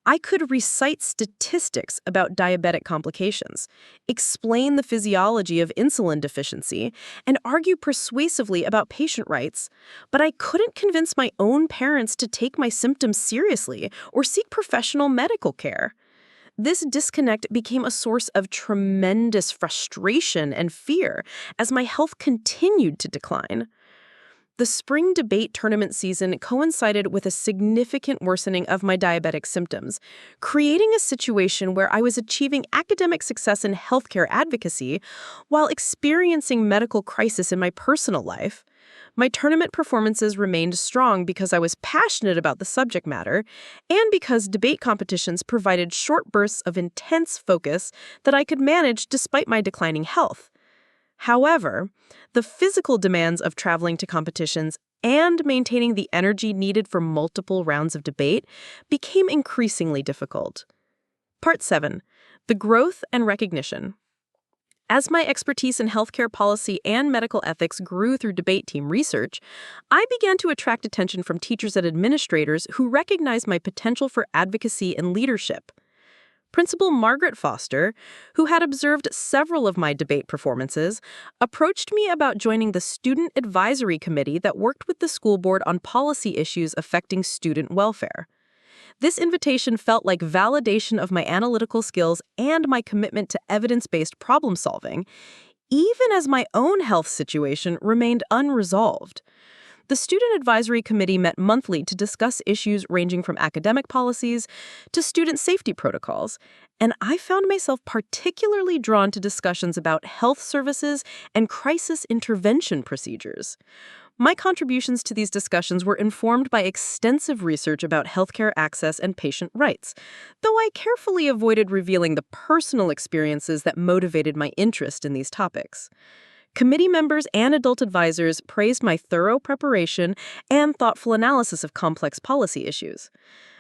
I could recite statistics about diabetic complications, explain the physiology of insulin deficiency, and argue persuasively about patient rights, but I couldn't convince my own parents to take my symptoms seriously or seek professional medical care. This disconnect became a source of tremendous frustration and fear as my health continued to decline. The spring debate tournament season coincided with a significant worsening of my diabetic symptoms, creating a situation where I was achieving academic success in healthcare advocacy while experiencing medical crisis in my personal life. My tournament performances remained strong because I was passionate about the subject matter and because debate competitions provided short bursts of intense focus that I could manage despite my declining health. However, the physical demands of traveling to competitions and maintaining the energy needed for multiple rounds of debate became increasingly difficult. Part 7. The growth and recognition. As my expertise in healthcare policy and medical ethics grew through debate team research, I began to attract attention from teachers and administrators who recognized my potential for advocacy and leadership. Principal Margaret Foster, who had observed several of my debate performances, approached me about joining the Student Advisory Committee that worked with the school board on policy issues affecting student welfare. This invitation felt like validation of my analytical skills and my commitment to evidence-based problem solving, even as my own health situation remained unresolved. The Student Advisory Committee met monthly to discuss issues ranging from academic policies to student safety protocols, and I found myself particularly drawn to discussions about health services and crisis intervention procedures. My contributions to these discussions were informed by extensive research about healthcare access and patient rights, though I carefully avoided revealing the personal experiences that motivated my interest in these topics. Committee members and adult advisors praised my thorough preparation and thoughtful analysis of complex policy issues.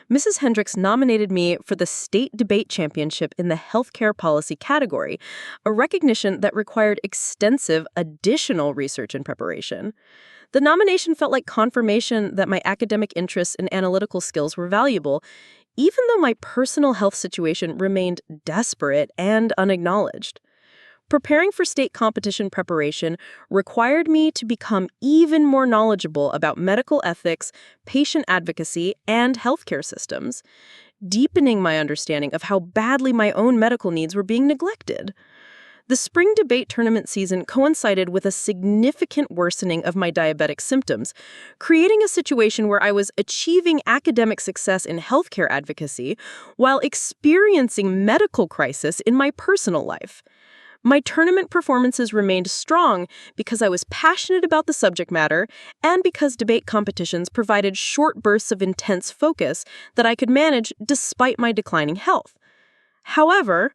Mrs. Hendricks nominated me for the State Debate Championship in the Healthcare Policy category, a recognition that required extensive additional research and preparation. The nomination felt like confirmation that my academic interests and analytical skills were valuable, even though my personal health situation remained desperate and unacknowledged. Preparing for state competition preparation required me to become even more knowledgeable about medical ethics, patient advocacy, and healthcare systems, deepening my understanding of how badly my own medical needs were being neglected. The spring debate tournament season coincided with a significant worsening of my diabetic symptoms, creating a situation where I was achieving academic success in healthcare advocacy while experiencing medical crisis in my personal life. My tournament performances remained strong because I was passionate about the subject matter and because debate competitions provided short bursts of intense focus that I could manage despite my declining health. However,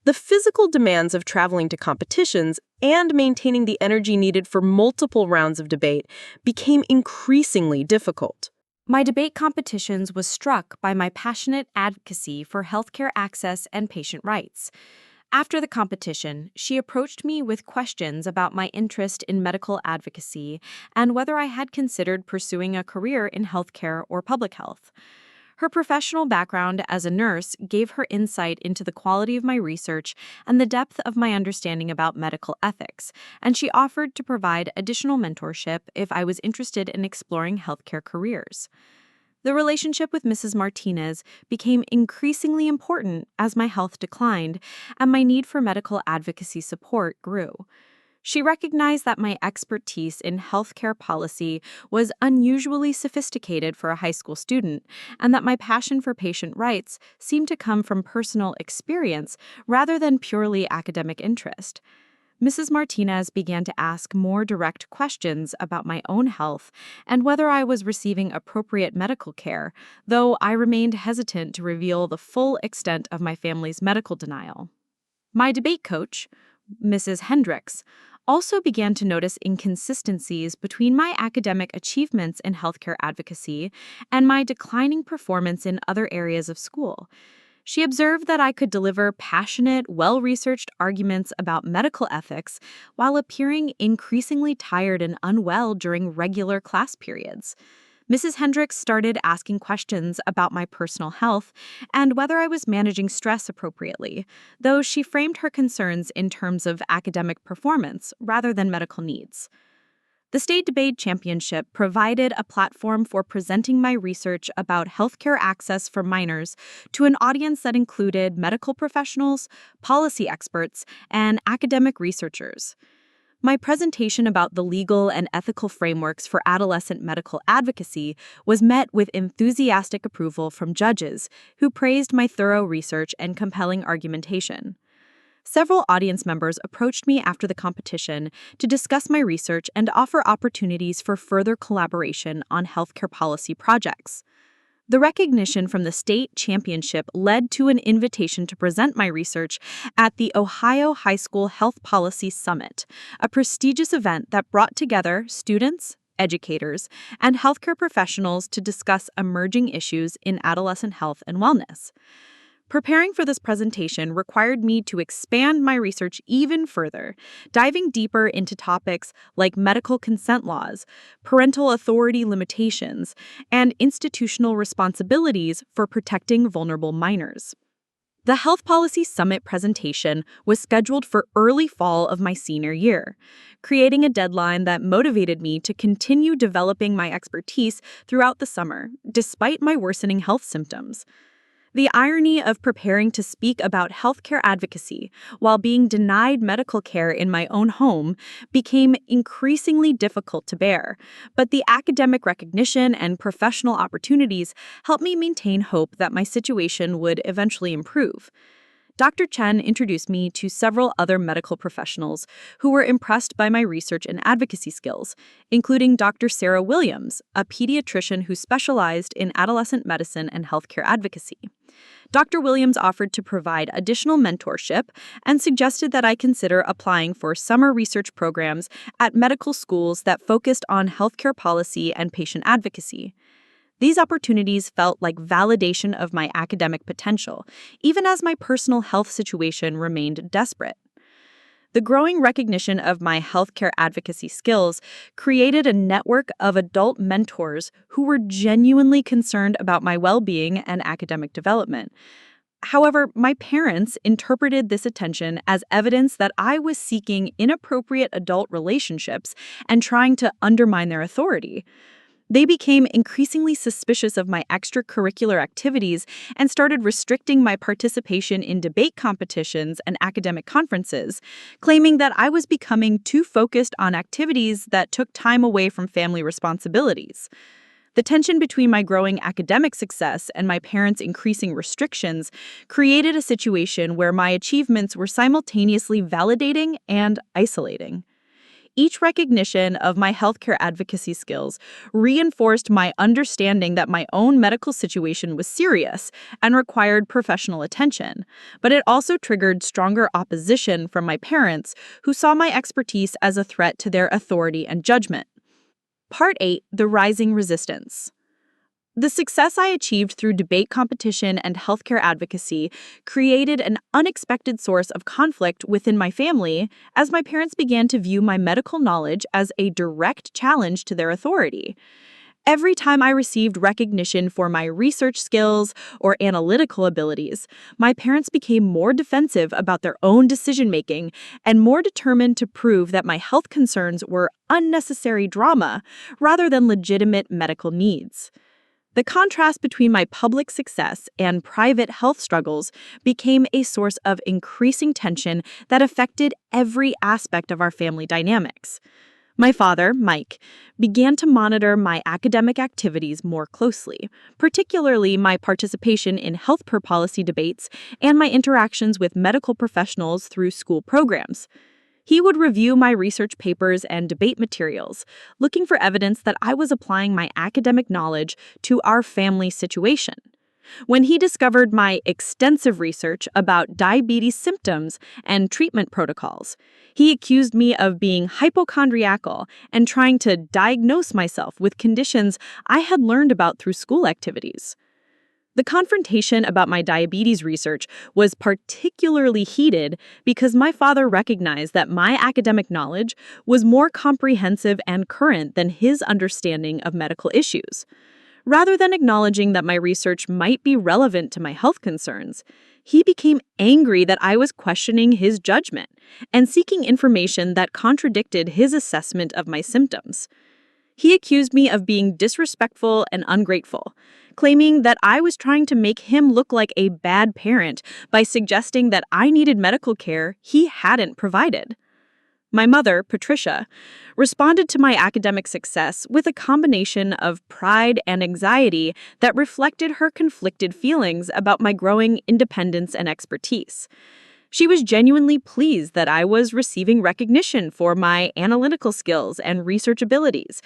the physical demands of traveling to competitions and maintaining the energy needed for multiple rounds of debate became increasingly difficult. My debate competitions was struck by my passionate advocacy for healthcare access and patient rights. After the competition, she approached me with questions about my interest in medical advocacy and whether I had considered pursuing a career in healthcare or public health. Her professional background as a nurse gave her insight into the quality of my research and the depth of my understanding about medical ethics, and she offered to provide additional mentorship if I was interested in exploring healthcare careers. The relationship with Mrs. Martinez became increasingly important as my health declined and my need for medical advocacy support grew. She recognized that my expertise in healthcare policy was unusually sophisticated for a high school student, and that my passion for patient rights seemed to come from personal experience rather than purely academic interest. Mrs. Martinez began to ask more direct questions about my own health and whether I was receiving appropriate medical care, though I remained hesitant to reveal the full extent of my family's medical denial. My debate coach, Mrs. Hendricks, also began to notice inconsistencies between my academic achievements in healthcare advocacy and my declining performance in other areas of school. She observed that I could deliver passionate, well-researched arguments about medical ethics while appearing increasingly tired and unwell during regular class periods. Mrs. Hendricks started asking questions about my personal health and whether I was managing stress appropriately, though she framed her concerns in terms of academic performance rather than medical needs. The State Debate Championship provided a platform for presenting my research about healthcare access for minors to an audience that included medical professionals, policy experts, and academic researchers. My presentation about the legal and ethical frameworks for adolescent medical advocacy was met with enthusiastic approval from judges who praised my thorough research and compelling argumentation. Several audience members approached me after the competition to discuss my research and offer opportunities for further collaboration on healthcare policy projects. The recognition from the state championship led to an invitation to present my research at the Ohio High School Health Policy Summit, a prestigious event that brought together students, educators, and healthcare professionals to discuss emerging issues in adolescent health and wellness. Preparing for this presentation required me to expand my research even further, diving deeper into topics like medical consent laws, parental authority limitations, and institutional responsibilities for protecting vulnerable minors. The Health Policy Summit presentation was scheduled for early fall of my senior year, creating a deadline that motivated me to continue developing my expertise throughout the summer, despite my worsening health symptoms. The irony of preparing to speak about healthcare advocacy while being denied medical care in my own home became increasingly difficult to bear, but the academic recognition and professional opportunities helped me maintain hope that my situation would eventually improve. Dr. Chen introduced me to several other medical professionals who were impressed by my research and advocacy skills, including Dr. Sarah Williams, a pediatrician who specialized in adolescent medicine and healthcare advocacy. Dr. Williams offered to provide additional mentorship and suggested that I consider applying for summer research programs at medical schools that focused on healthcare policy and patient advocacy. These opportunities felt like validation of my academic potential, even as my personal health situation remained desperate. The growing recognition of my healthcare advocacy skills created a network of adult mentors who were genuinely concerned about my well-being and academic development. However, my parents interpreted this attention as evidence that I was seeking inappropriate adult relationships and trying to undermine their authority. They became increasingly suspicious of my extracurricular activities and started restricting my participation in debate competitions and academic conferences, claiming that I was becoming too focused on activities that took time away from family responsibilities. The tension between my growing academic success and my parents' increasing restrictions created a situation where my achievements were simultaneously validating and isolating. Each recognition of my healthcare advocacy skills reinforced my understanding that my own medical situation was serious and required professional attention, but it also triggered stronger opposition from my parents, who saw my expertise as a threat to their authority and judgment. Part 8. The Rising Resistance. The success I achieved through debate competition and healthcare advocacy created an unexpected source of conflict within my family as my parents began to view my medical knowledge as a direct challenge to their authority. Every time I received recognition for my research skills or analytical abilities, my parents became more defensive about their own decision-making and more determined to prove that my health concerns were unnecessary drama rather than legitimate medical needs. The contrast between my public success and private health struggles became a source of increasing tension that affected every aspect of our family dynamics. My father, Mike, began to monitor my academic activities more closely, particularly my participation in healthcare policy debates and my interactions with medical professionals through school programs. He would review my research papers and debate materials, looking for evidence that I was applying my academic knowledge to our family situation. When he discovered my extensive research about diabetes symptoms and treatment protocols, he accused me of being hypochondriacal and trying to diagnose myself with conditions I had learned about through school activities. The confrontation about my diabetes research was particularly heated because my father recognized that my academic knowledge was more comprehensive and current than his understanding of medical issues. Rather than acknowledging that my research might be relevant to my health concerns, he became angry that I was questioning his judgment and seeking information that contradicted his assessment of my symptoms. He accused me of being disrespectful and ungrateful, claiming that I was trying to make him look like a bad parent by suggesting that I needed medical care he hadn't provided. My mother, Patricia, responded to my academic success with a combination of pride and anxiety that reflected her conflicted feelings about my growing independence and expertise. She was genuinely pleased that I was receiving recognition for my analytical skills and research abilities,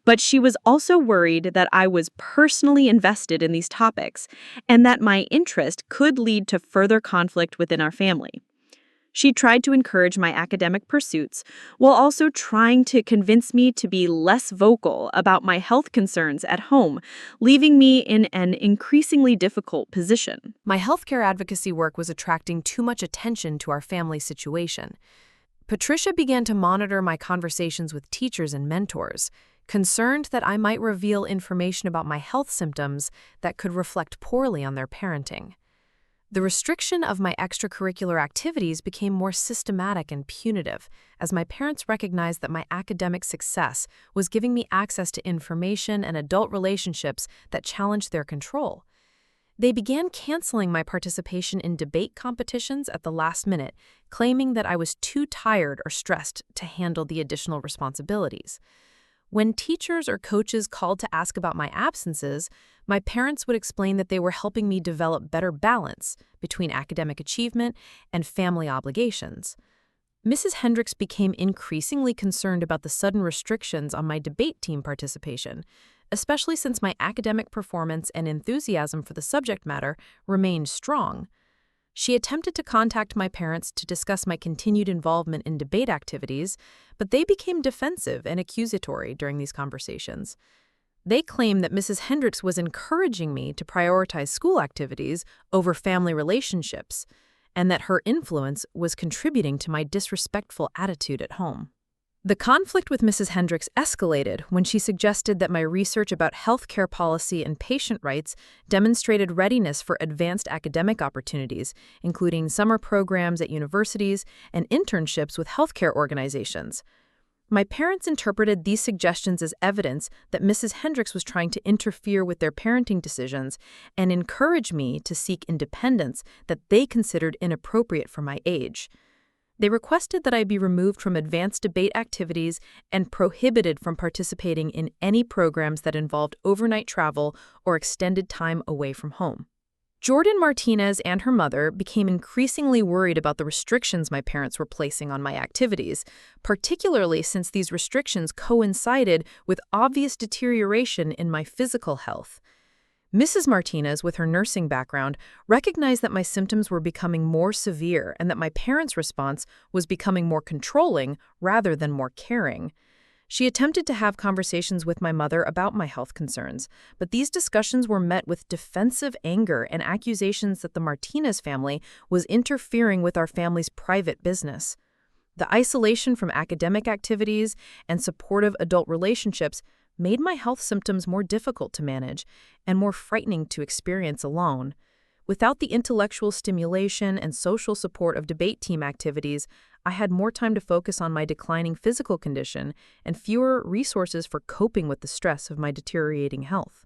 but she was also worried that I was personally invested in these topics and that my interest could lead to further conflict within our family. She tried to encourage my academic pursuits while also trying to convince me to be less vocal about my health concerns at home, leaving me in an increasingly difficult position. My healthcare advocacy work was attracting too much attention to our family situation. Patricia began to monitor my conversations with teachers and mentors, concerned that I might reveal information about my health symptoms that could reflect poorly on their parenting. The restriction of my extracurricular activities became more systematic and punitive, as my parents recognized that my academic success was giving me access to information and adult relationships that challenged their control. They began canceling my participation in debate competitions at the last minute, claiming that I was too tired or stressed to handle the additional responsibilities. When teachers or coaches called to ask about my absences, my parents would explain that they were helping me develop better balance between academic achievement and family obligations. Mrs. Hendricks became increasingly concerned about the sudden restrictions on my debate team participation, especially since my academic performance and enthusiasm for the subject matter remained strong. She attempted to contact my parents to discuss my continued involvement in debate activities, but they became defensive and accusatory during these conversations. They claimed that Mrs. Hendricks was encouraging me to prioritize school activities over family relationships, and that her influence was contributing to my disrespectful attitude at home. The conflict with Mrs. Hendricks escalated when she suggested that my research about healthcare policy and patient rights demonstrated readiness for advanced academic opportunities, including summer programs at universities and internships with healthcare organizations. My parents interpreted these suggestions as evidence that Mrs. Hendricks was trying to interfere with their parenting decisions and encourage me to seek independence that they considered inappropriate for my age. They requested that I be removed from advanced debate activities and prohibited from participating in any programs that involved overnight travel or extended time away from home. Jordan Martinez and her mother became increasingly worried about the restrictions my parents were placing on my activities, particularly since these restrictions coincided with obvious deterioration in my physical health. Mrs. Martinez, with her nursing background, recognized that my symptoms were becoming more severe and that my parents' response was becoming more controlling rather than more caring. She attempted to have conversations with my mother about my health concerns, but these discussions were met with defensive anger and accusations that the Martinez family was interfering with our family's private business. The isolation from academic activities and supportive adult relationships made my health symptoms more difficult to manage and more frightening to experience alone. Without the intellectual stimulation and social support of debate team activities, I had more time to focus on my declining physical condition and fewer resources for coping with the stress of my deteriorating health.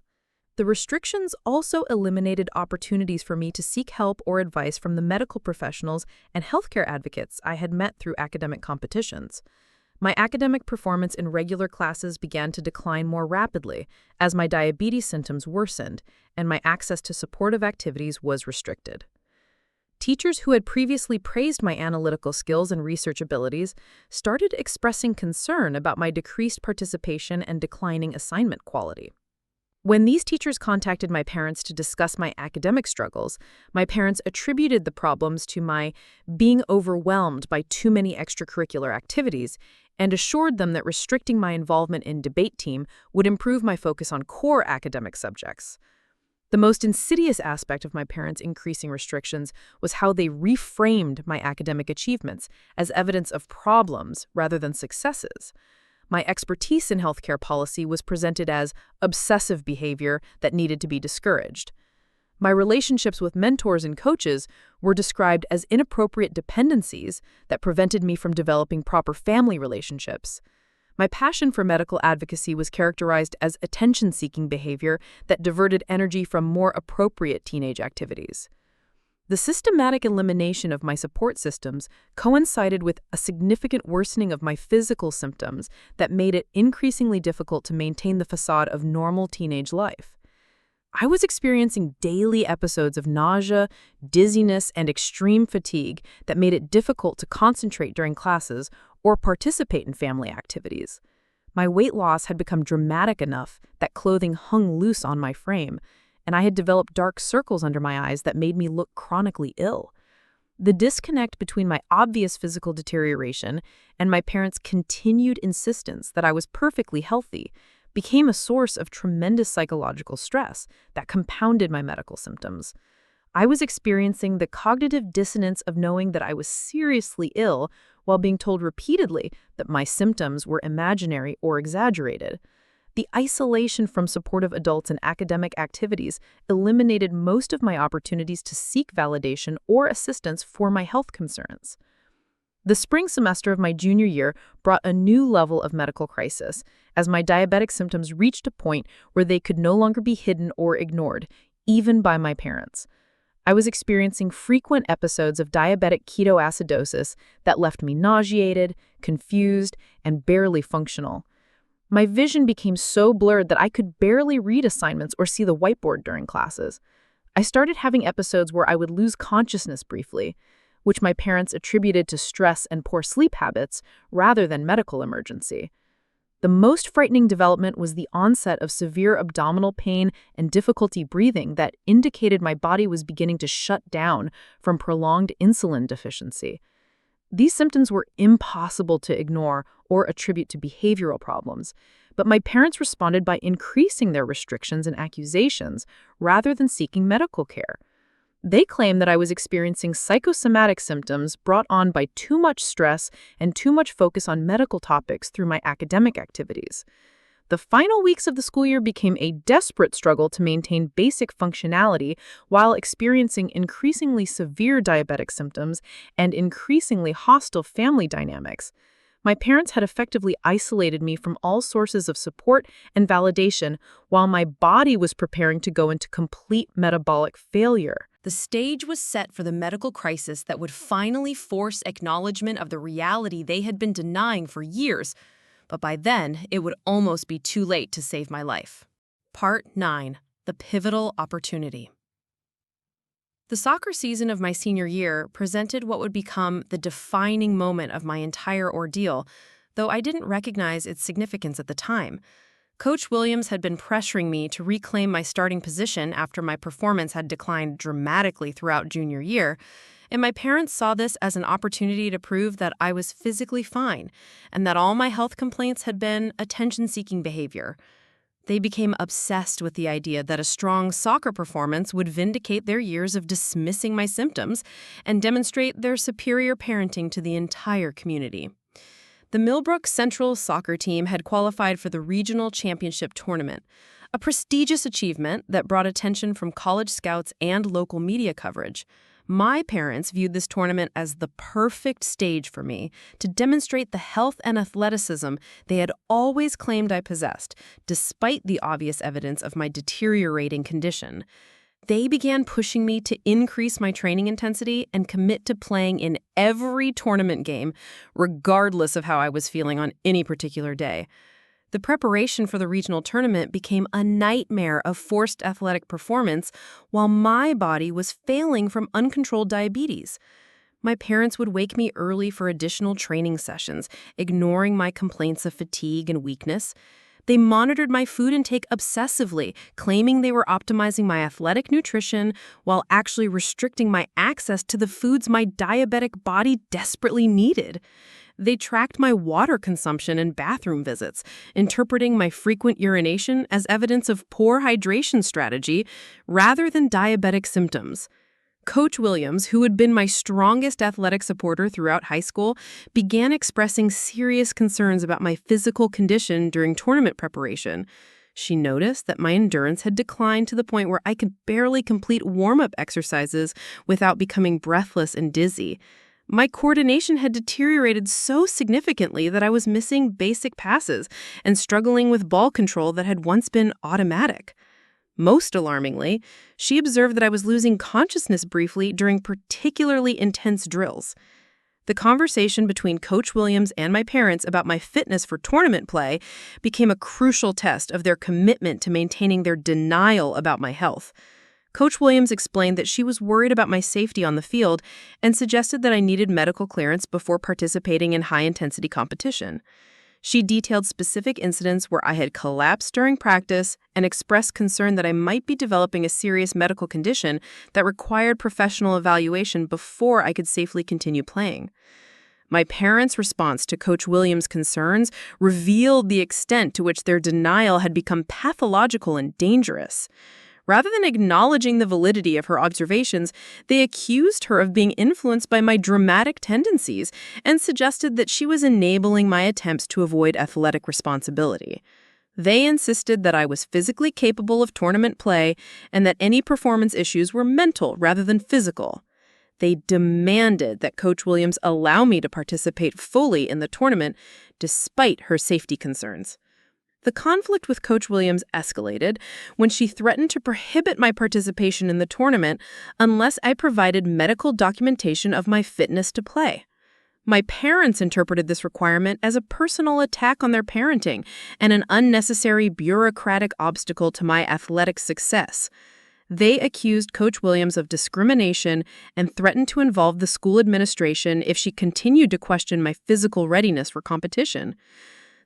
The restrictions also eliminated opportunities for me to seek help or advice from the medical professionals and healthcare advocates I had met through academic competitions. My academic performance in regular classes began to decline more rapidly as my diabetes symptoms worsened and my access to supportive activities was restricted. Teachers who had previously praised my analytical skills and research abilities started expressing concern about my decreased participation and declining assignment quality. When these teachers contacted my parents to discuss my academic struggles, my parents attributed the problems to my being overwhelmed by too many extracurricular activities and assured them that restricting my involvement in debate team would improve my focus on core academic subjects. The most insidious aspect of my parents' increasing restrictions was how they reframed my academic achievements as evidence of problems rather than successes. My expertise in healthcare policy was presented as obsessive behavior that needed to be discouraged. My relationships with mentors and coaches were described as inappropriate dependencies that prevented me from developing proper family relationships. My passion for medical advocacy was characterized as attention-seeking behavior that diverted energy from more appropriate teenage activities. The systematic elimination of my support systems coincided with a significant worsening of my physical symptoms that made it increasingly difficult to maintain the facade of normal teenage life. I was experiencing daily episodes of nausea, dizziness, and extreme fatigue that made it difficult to concentrate during classes or participate in family activities. My weight loss had become dramatic enough that clothing hung loose on my frame, and I had developed dark circles under my eyes that made me look chronically ill. The disconnect between my obvious physical deterioration and my parents' continued insistence that I was perfectly healthy became a source of tremendous psychological stress that compounded my medical symptoms. I was experiencing the cognitive dissonance of knowing that I was seriously ill while being told repeatedly that my symptoms were imaginary or exaggerated. The isolation from supportive adults and academic activities eliminated most of my opportunities to seek validation or assistance for my health concerns. The spring semester of my junior year brought a new level of medical crisis, as my diabetic symptoms reached a point where they could no longer be hidden or ignored, even by my parents. I was experiencing frequent episodes of diabetic ketoacidosis that left me nauseated, confused, and barely functional. My vision became so blurred that I could barely read assignments or see the whiteboard during classes. I started having episodes where I would lose consciousness briefly, which my parents attributed to stress and poor sleep habits rather than medical emergency. The most frightening development was the onset of severe abdominal pain and difficulty breathing that indicated my body was beginning to shut down from prolonged insulin deficiency. These symptoms were impossible to ignore or attribute to behavioral problems, but my parents responded by increasing their restrictions and accusations rather than seeking medical care. They claimed that I was experiencing psychosomatic symptoms brought on by too much stress and too much focus on medical topics through my academic activities. The final weeks of the school year became a desperate struggle to maintain basic functionality while experiencing increasingly severe diabetic symptoms and increasingly hostile family dynamics. My parents had effectively isolated me from all sources of support and validation while my body was preparing to go into complete metabolic failure. The stage was set for the medical crisis that would finally force acknowledgement of the reality they had been denying for years, but by then it would almost be too late to save my life. Part 9. The Pivotal Opportunity. The soccer season of my senior year presented what would become the defining moment of my entire ordeal, though I didn't recognize its significance at the time. Coach Williams had been pressuring me to reclaim my starting position after my performance had declined dramatically throughout junior year, and my parents saw this as an opportunity to prove that I was physically fine and that all my health complaints had been attention-seeking behavior. They became obsessed with the idea that a strong soccer performance would vindicate their years of dismissing my symptoms and demonstrate their superior parenting to the entire community. The Millbrook Central soccer team had qualified for the regional championship tournament, a prestigious achievement that brought attention from college scouts and local media coverage. My parents viewed this tournament as the perfect stage for me to demonstrate the health and athleticism they had always claimed I possessed, despite the obvious evidence of my deteriorating condition. They began pushing me to increase my training intensity and commit to playing in every tournament game, regardless of how I was feeling on any particular day. The preparation for the regional tournament became a nightmare of forced athletic performance while my body was failing from uncontrolled diabetes. My parents would wake me early for additional training sessions, ignoring my complaints of fatigue and weakness. They monitored my food intake obsessively, claiming they were optimizing my athletic nutrition while actually restricting my access to the foods my diabetic body desperately needed. They tracked my water consumption and bathroom visits, interpreting my frequent urination as evidence of poor hydration strategy rather than diabetic symptoms. Coach Williams, who had been my strongest athletic supporter throughout high school, began expressing serious concerns about my physical condition during tournament preparation. She noticed that my endurance had declined to the point where I could barely complete warm-up exercises without becoming breathless and dizzy. My coordination had deteriorated so significantly that I was missing basic passes and struggling with ball control that had once been automatic. Most alarmingly, she observed that I was losing consciousness briefly during particularly intense drills. The conversation between Coach Williams and my parents about my fitness for tournament play became a crucial test of their commitment to maintaining their denial about my health. Coach Williams explained that she was worried about my safety on the field and suggested that I needed medical clearance before participating in high-intensity competition. She detailed specific incidents where I had collapsed during practice and expressed concern that I might be developing a serious medical condition that required professional evaluation before I could safely continue playing. My parents' response to Coach Williams' concerns revealed the extent to which their denial had become pathological and dangerous. Rather than acknowledging the validity of her observations, they accused her of being influenced by my dramatic tendencies and suggested that she was enabling my attempts to avoid athletic responsibility. They insisted that I was physically capable of tournament play and that any performance issues were mental rather than physical. They demanded that Coach Williams allow me to participate fully in the tournament despite her safety concerns. The conflict with Coach Williams escalated when she threatened to prohibit my participation in the tournament unless I provided medical documentation of my fitness to play. My parents interpreted this requirement as a personal attack on their parenting and an unnecessary bureaucratic obstacle to my athletic success. They accused Coach Williams of discrimination and threatened to involve the school administration if she continued to question my physical readiness for competition.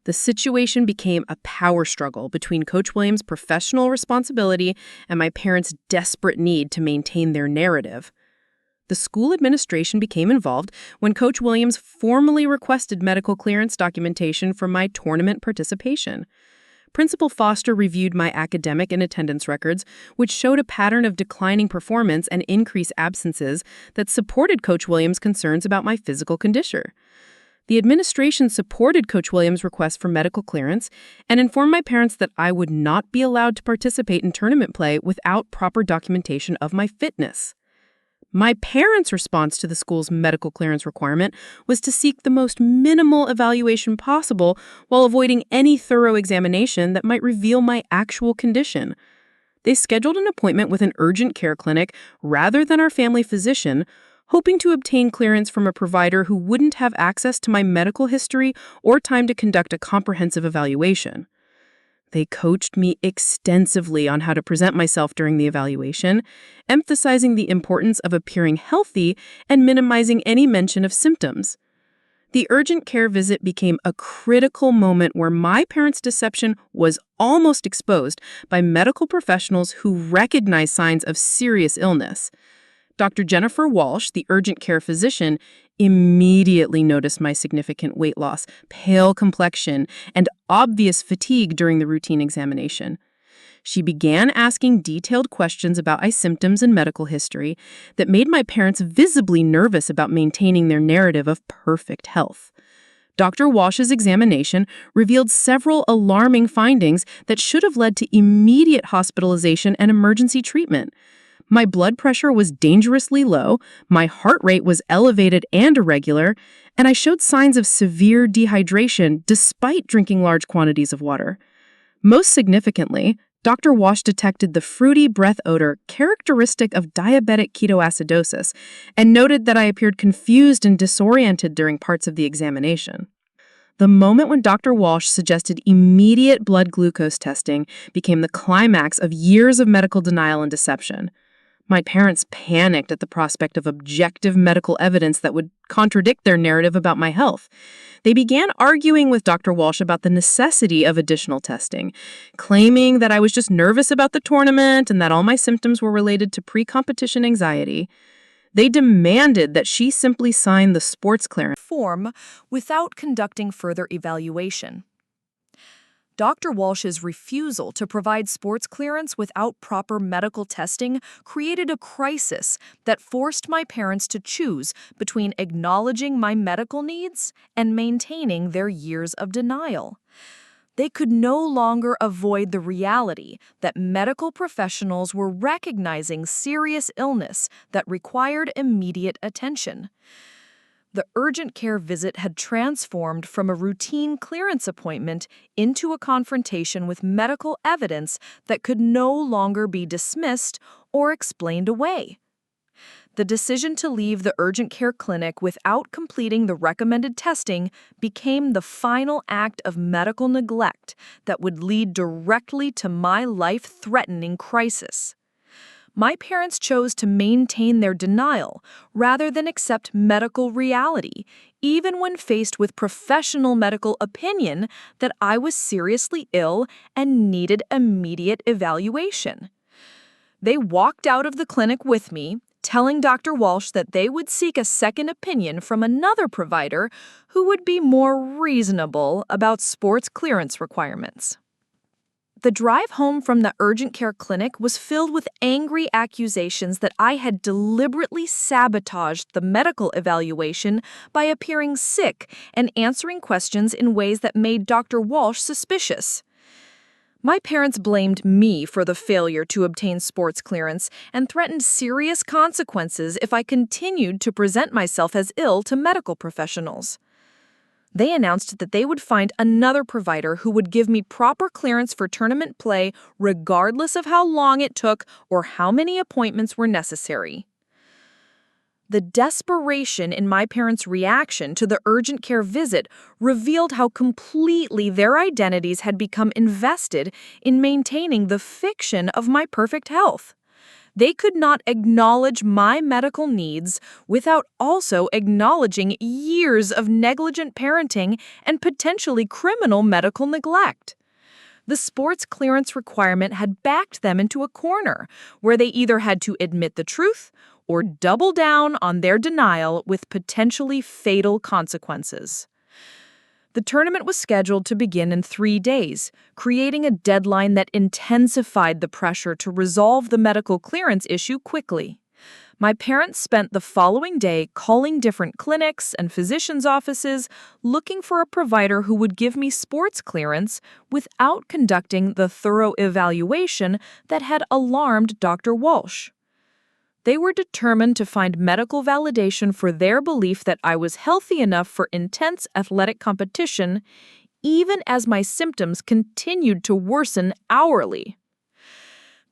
The situation became a power struggle between Coach Williams' professional responsibility and my parents' desperate need to maintain their narrative. The school administration became involved when Coach Williams formally requested medical clearance documentation for my tournament participation. Principal Foster reviewed my academic and attendance records, which showed a pattern of declining performance and increased absences that supported Coach Williams' concerns about my physical condition. The administration supported Coach Williams' request for medical clearance and informed my parents that I would not be allowed to participate in tournament play without proper documentation of my fitness. My parents' response to the school's medical clearance requirement was to seek the most minimal evaluation possible while avoiding any thorough examination that might reveal my actual condition. They scheduled an appointment with an urgent care clinic rather than our family physician, hoping to obtain clearance from a provider who wouldn't have access to my medical history or time to conduct a comprehensive evaluation. They coached me extensively on how to present myself during the evaluation, emphasizing the importance of appearing healthy and minimizing any mention of symptoms. The urgent care visit became a critical moment where my parents' deception was almost exposed by medical professionals who recognized signs of serious illness. Dr. Jennifer Walsh, the urgent care physician, immediately noticed my significant weight loss, pale complexion, and obvious fatigue during the routine examination. She began asking detailed questions about my symptoms and medical history that made my parents visibly nervous about maintaining their narrative of perfect health. Dr. Walsh's examination revealed several alarming findings that should have led to immediate hospitalization and emergency treatment. My blood pressure was dangerously low, my heart rate was elevated and irregular, and I showed signs of severe dehydration despite drinking large quantities of water. Most significantly, Dr. Walsh detected the fruity breath odor characteristic of diabetic ketoacidosis and noted that I appeared confused and disoriented during parts of the examination. The moment when Dr. Walsh suggested immediate blood glucose testing became the climax of years of medical denial and deception. My parents panicked at the prospect of objective medical evidence that would contradict their narrative about my health. They began arguing with Dr. Walsh about the necessity of additional testing, claiming that I was just nervous about the tournament and that all my symptoms were related to pre-competition anxiety. They demanded that she simply sign the sports clearance form without conducting further evaluation. Dr. Walsh's refusal to provide sports clearance without proper medical testing created a crisis that forced my parents to choose between acknowledging my medical needs and maintaining their years of denial. They could no longer avoid the reality that medical professionals were recognizing serious illness that required immediate attention. The urgent care visit had transformed from a routine clearance appointment into a confrontation with medical evidence that could no longer be dismissed or explained away. The decision to leave the urgent care clinic without completing the recommended testing became the final act of medical neglect that would lead directly to my life-threatening crisis. My parents chose to maintain their denial rather than accept medical reality, even when faced with professional medical opinion that I was seriously ill and needed immediate evaluation. They walked out of the clinic with me, telling Dr. Walsh that they would seek a second opinion from another provider who would be more reasonable about sports clearance requirements. The drive home from the urgent care clinic was filled with angry accusations that I had deliberately sabotaged the medical evaluation by appearing sick and answering questions in ways that made Dr. Walsh suspicious. My parents blamed me for the failure to obtain sports clearance and threatened serious consequences if I continued to present myself as ill to medical professionals. They announced that they would find another provider who would give me proper clearance for tournament play regardless of how long it took or how many appointments were necessary. The desperation in my parents' reaction to the urgent care visit revealed how completely their identities had become invested in maintaining the fiction of my perfect health. They could not acknowledge my medical needs without also acknowledging years of negligent parenting and potentially criminal medical neglect. The sports clearance requirement had backed them into a corner where they either had to admit the truth or double down on their denial with potentially fatal consequences. The tournament was scheduled to begin in 3 days, creating a deadline that intensified the pressure to resolve the medical clearance issue quickly. My parents spent the following day calling different clinics and physicians' offices looking for a provider who would give me sports clearance without conducting the thorough evaluation that had alarmed Dr. Walsh. They were determined to find medical validation for their belief that I was healthy enough for intense athletic competition, even as my symptoms continued to worsen hourly.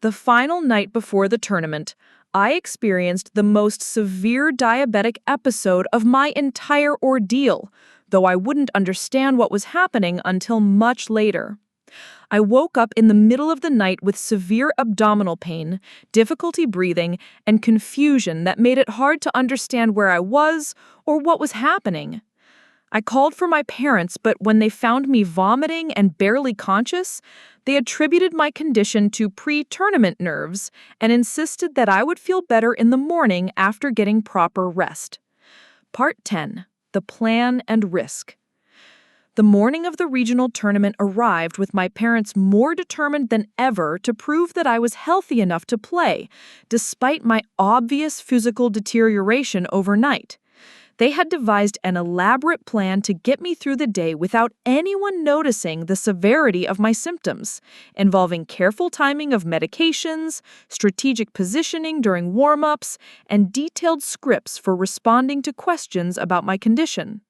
The final night before the tournament, I experienced the most severe diabetic episode of my entire ordeal, though I wouldn't understand what was happening until much later. I woke up in the middle of the night with severe abdominal pain, difficulty breathing, and confusion that made it hard to understand where I was or what was happening. I called for my parents, but when they found me vomiting and barely conscious, they attributed my condition to pre-tournament nerves and insisted that I would feel better in the morning after getting proper rest. Part 10. The Plan and Risk. The morning of the regional tournament arrived with my parents more determined than ever to prove that I was healthy enough to play, despite my obvious physical deterioration overnight. They had devised an elaborate plan to get me through the day without anyone noticing the severity of my symptoms, involving careful timing of medications, strategic positioning during warm-ups, and detailed scripts for responding to questions about my condition.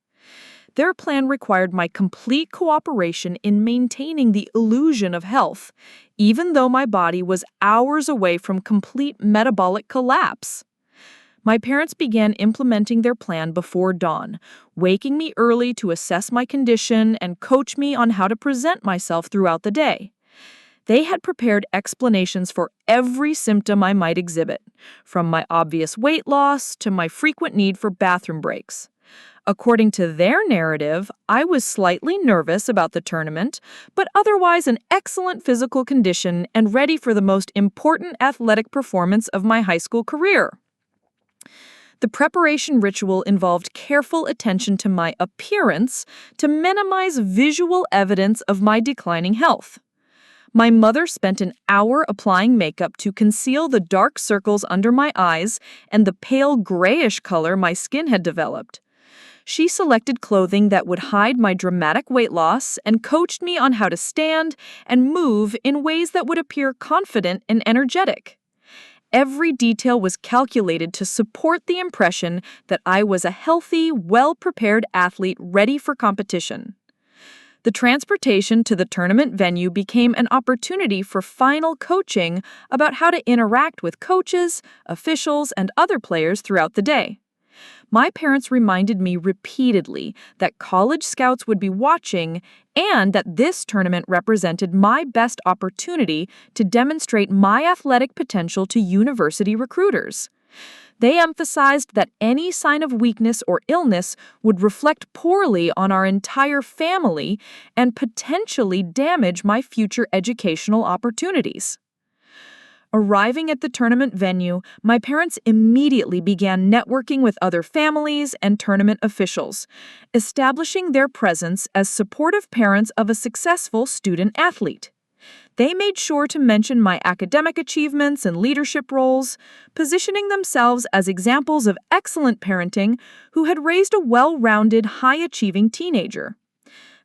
Their plan required my complete cooperation in maintaining the illusion of health, even though my body was hours away from complete metabolic collapse. My parents began implementing their plan before dawn, waking me early to assess my condition and coach me on how to present myself throughout the day. They had prepared explanations for every symptom I might exhibit, from my obvious weight loss to my frequent need for bathroom breaks. According to their narrative, I was slightly nervous about the tournament, but otherwise in excellent physical condition and ready for the most important athletic performance of my high school career. The preparation ritual involved careful attention to my appearance to minimize visual evidence of my declining health. My mother spent an hour applying makeup to conceal the dark circles under my eyes and the pale grayish color my skin had developed. She selected clothing that would hide my dramatic weight loss and coached me on how to stand and move in ways that would appear confident and energetic. Every detail was calculated to support the impression that I was a healthy, well-prepared athlete ready for competition. The transportation to the tournament venue became an opportunity for final coaching about how to interact with coaches, officials, and other players throughout the day. My parents reminded me repeatedly that college scouts would be watching and that this tournament represented my best opportunity to demonstrate my athletic potential to university recruiters. They emphasized that any sign of weakness or illness would reflect poorly on our entire family and potentially damage my future educational opportunities. Arriving at the tournament venue, my parents immediately began networking with other families and tournament officials, establishing their presence as supportive parents of a successful student-athlete. They made sure to mention my academic achievements and leadership roles, positioning themselves as examples of excellent parenting who had raised a well-rounded, high-achieving teenager.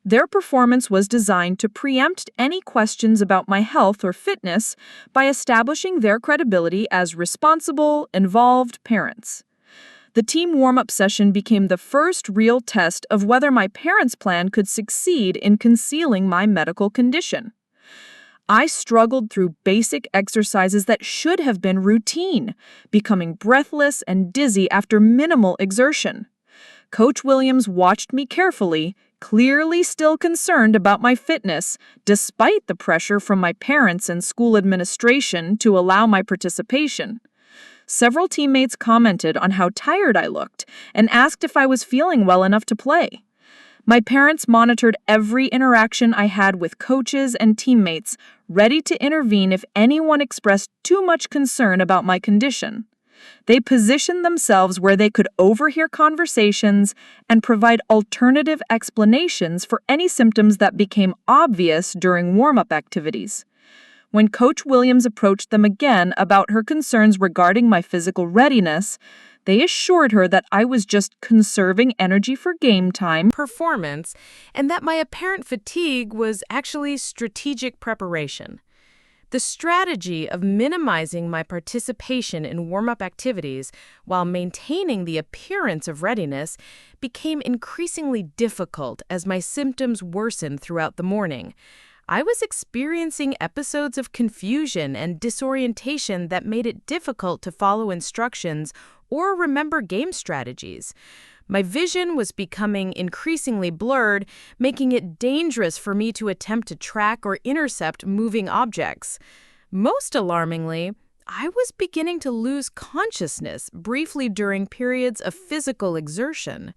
Their performance was designed to preempt any questions about my health or fitness by establishing their credibility as responsible, involved parents. The team warm-up session became the first real test of whether my parents' plan could succeed in concealing my medical condition. I struggled through basic exercises that should have been routine, becoming breathless and dizzy after minimal exertion. Coach Williams watched me carefully, clearly still concerned about my fitness, despite the pressure from my parents and school administration to allow my participation. Several teammates commented on how tired I looked and asked if I was feeling well enough to play. My parents monitored every interaction I had with coaches and teammates, ready to intervene if anyone expressed too much concern about my condition. They positioned themselves where they could overhear conversations and provide alternative explanations for any symptoms that became obvious during warm-up activities. When Coach Williams approached them again about her concerns regarding my physical readiness, they assured her that I was just conserving energy for game time, Performance, and that my apparent fatigue was actually strategic preparation. The strategy of minimizing my participation in warm-up activities while maintaining the appearance of readiness became increasingly difficult as my symptoms worsened throughout the morning. I was experiencing episodes of confusion and disorientation that made it difficult to follow instructions or remember game strategies. My vision was becoming increasingly blurred, making it dangerous for me to attempt to track or intercept moving objects. Most alarmingly, I was beginning to lose consciousness briefly during periods of physical exertion.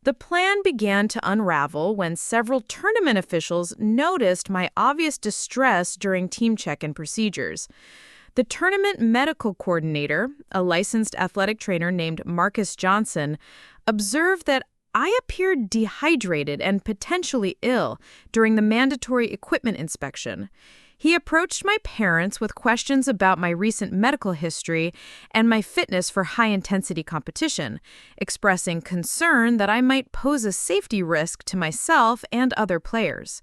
The plan began to unravel when several tournament officials noticed my obvious distress during team check-in procedures. The tournament medical coordinator, a licensed athletic trainer named Marcus Johnson, observed that I appeared dehydrated and potentially ill during the mandatory equipment inspection. He approached my parents with questions about my recent medical history and my fitness for high-intensity competition, expressing concern that I might pose a safety risk to myself and other players.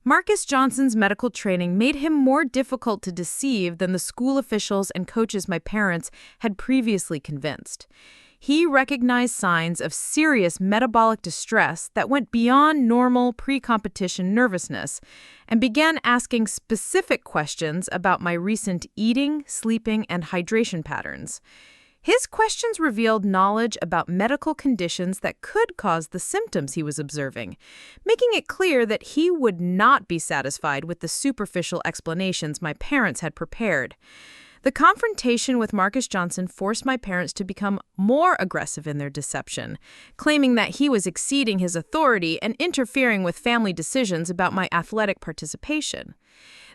Marcus Johnson's medical training made him more difficult to deceive than the school officials and coaches my parents had previously convinced. He recognized signs of serious metabolic distress that went beyond normal pre-competition nervousness and began asking specific questions about my recent eating, sleeping, and hydration patterns. His questions revealed knowledge about medical conditions that could cause the symptoms he was observing, making it clear that he would not be satisfied with the superficial explanations my parents had prepared. The confrontation with Marcus Johnson forced my parents to become more aggressive in their deception, claiming that he was exceeding his authority and interfering with family decisions about my athletic participation.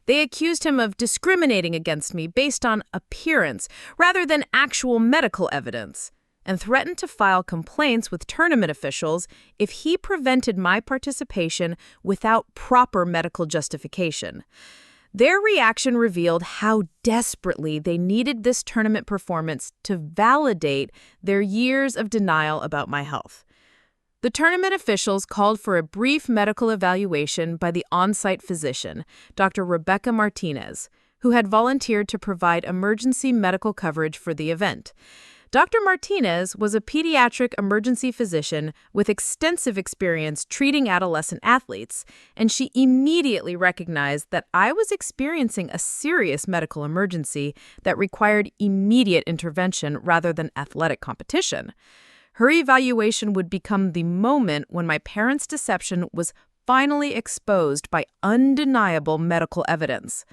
They accused him of discriminating against me based on appearance rather than actual medical evidence, and threatened to file complaints with tournament officials if he prevented my participation without proper medical justification. Their reaction revealed how desperately they needed this tournament performance to validate their years of denial about my health. The tournament officials called for a brief medical evaluation by the on-site physician, Dr. Rebecca Martinez, who had volunteered to provide emergency medical coverage for the event. Dr. Martinez was a pediatric emergency physician with extensive experience treating adolescent athletes, and she immediately recognized that I was experiencing a serious medical emergency that required immediate intervention rather than athletic competition. Her evaluation would become the moment when my parents' deception was finally exposed by undeniable medical evidence.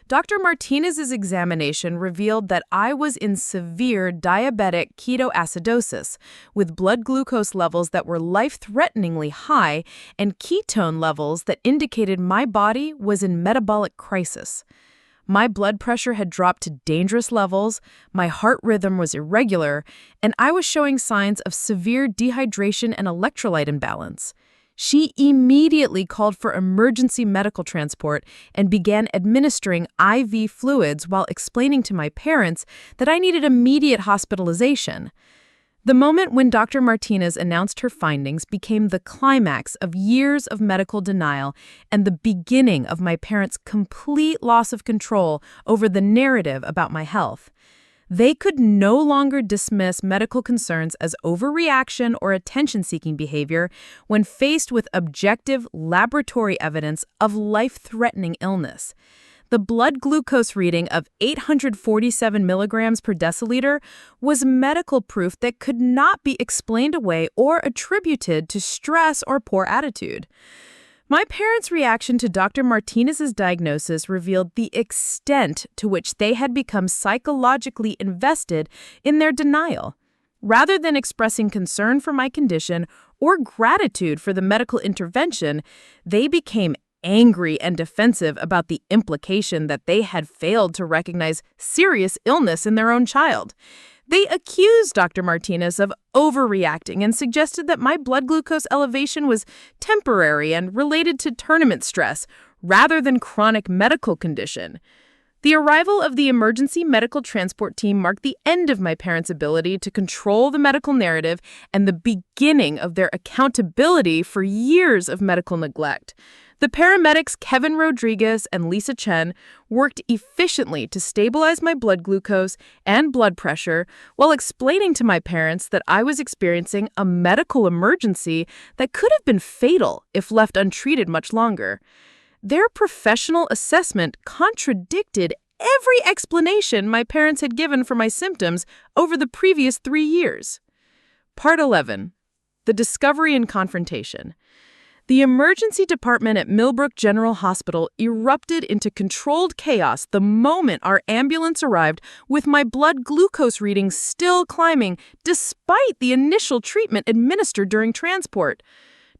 Dr. Martinez's examination revealed that I was in severe diabetic ketoacidosis, with blood glucose levels that were life-threateningly high and ketone levels that indicated my body was in metabolic crisis. My blood pressure had dropped to dangerous levels, my heart rhythm was irregular, and I was showing signs of severe dehydration and electrolyte imbalance. She immediately called for emergency medical transport and began administering IV fluids while explaining to my parents that I needed immediate hospitalization. The moment when Dr. Martinez announced her findings became the climax of years of medical denial and the beginning of my parents' complete loss of control over the narrative about my health. They could no longer dismiss medical concerns as overreaction or attention-seeking behavior when faced with objective laboratory evidence of life-threatening illness. The blood glucose reading of 847 milligrams per deciliter was medical proof that could not be explained away or attributed to stress or poor attitude. My parents' reaction to Dr. Martinez's diagnosis revealed the extent to which they had become psychologically invested in their denial. Rather than expressing concern for my condition or gratitude for the medical intervention, they became angry and defensive about the implication that they had failed to recognize serious illness in their own child. They accused Dr. Martinez of overreacting and suggested that my blood glucose elevation was temporary and related to tournament stress rather than chronic medical condition. The arrival of the emergency medical transport team marked the end of my parents' ability to control the medical narrative and the beginning of their accountability for years of medical neglect. The paramedics Kevin Rodriguez and Lisa Chen worked efficiently to stabilize my blood glucose and blood pressure while explaining to my parents that I was experiencing a medical emergency that could have been fatal if left untreated much longer. Their professional assessment contradicted every explanation my parents had given for my symptoms over the previous 3 years. Part 11. The Discovery and Confrontation. The emergency department at Millbrook General Hospital erupted into controlled chaos the moment our ambulance arrived, with my blood glucose readings still climbing despite the initial treatment administered during transport.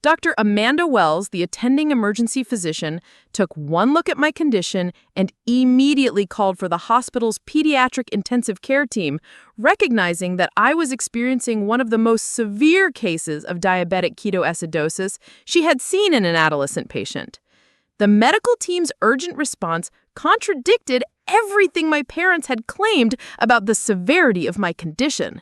Dr. Amanda Wells, the attending emergency physician, took one look at my condition and immediately called for the hospital's pediatric intensive care team, recognizing that I was experiencing one of the most severe cases of diabetic ketoacidosis she had seen in an adolescent patient. The medical team's urgent response contradicted everything my parents had claimed about the severity of my condition.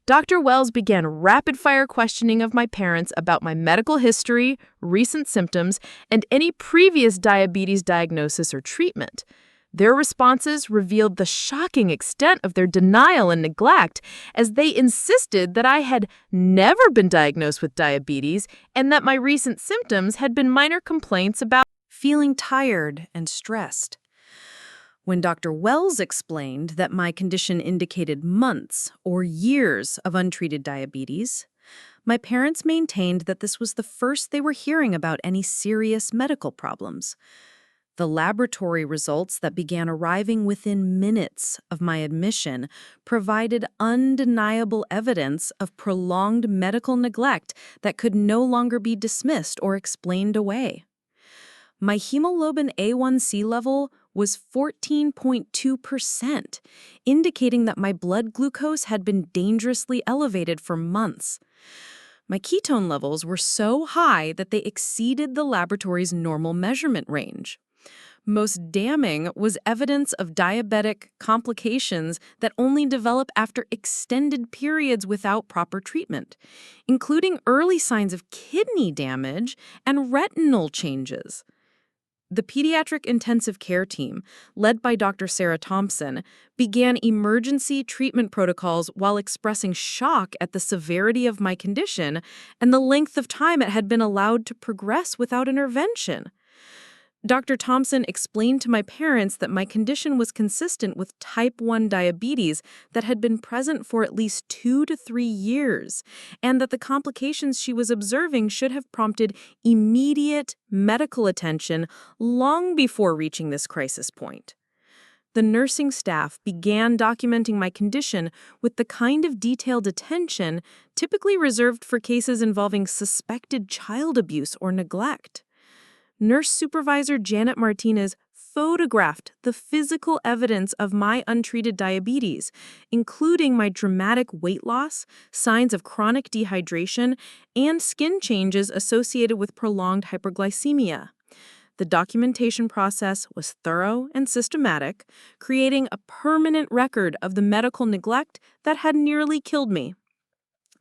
Dr. Wells began rapid-fire questioning of my parents about my medical history, recent symptoms, and any previous diabetes diagnosis or treatment. Their responses revealed the shocking extent of their denial and neglect, as they insisted that I had never been diagnosed with diabetes and that my recent symptoms had been minor complaints about feeling tired and stressed. When Dr. Wells explained that my condition indicated months or years of untreated diabetes, my parents maintained that this was the first they were hearing about any serious medical problems. The laboratory results that began arriving within minutes of my admission provided undeniable evidence of prolonged medical neglect that could no longer be dismissed or explained away. My hemoglobin A1C level was 14.2%, indicating that my blood glucose had been dangerously elevated for months. My ketone levels were so high that they exceeded the laboratory's normal measurement range. Most damning was evidence of diabetic complications that only develop after extended periods without proper treatment, including early signs of kidney damage and retinal changes. The pediatric intensive care team, led by Dr. Sarah Thompson, began emergency treatment protocols while expressing shock at the severity of my condition and the length of time it had been allowed to progress without intervention. Dr. Thompson explained to my parents that my condition was consistent with type 1 diabetes that had been present for at least 2 to 3 years, and that the complications she was observing should have prompted immediate medical attention long before reaching this crisis point. The nursing staff began documenting my condition with the kind of detailed attention typically reserved for cases involving suspected child abuse or neglect. Nurse supervisor Janet Martinez photographed the physical evidence of my untreated diabetes, including my dramatic weight loss, signs of chronic dehydration, and skin changes associated with prolonged hyperglycemia. The documentation process was thorough and systematic, creating a permanent record of the medical neglect that had nearly killed me.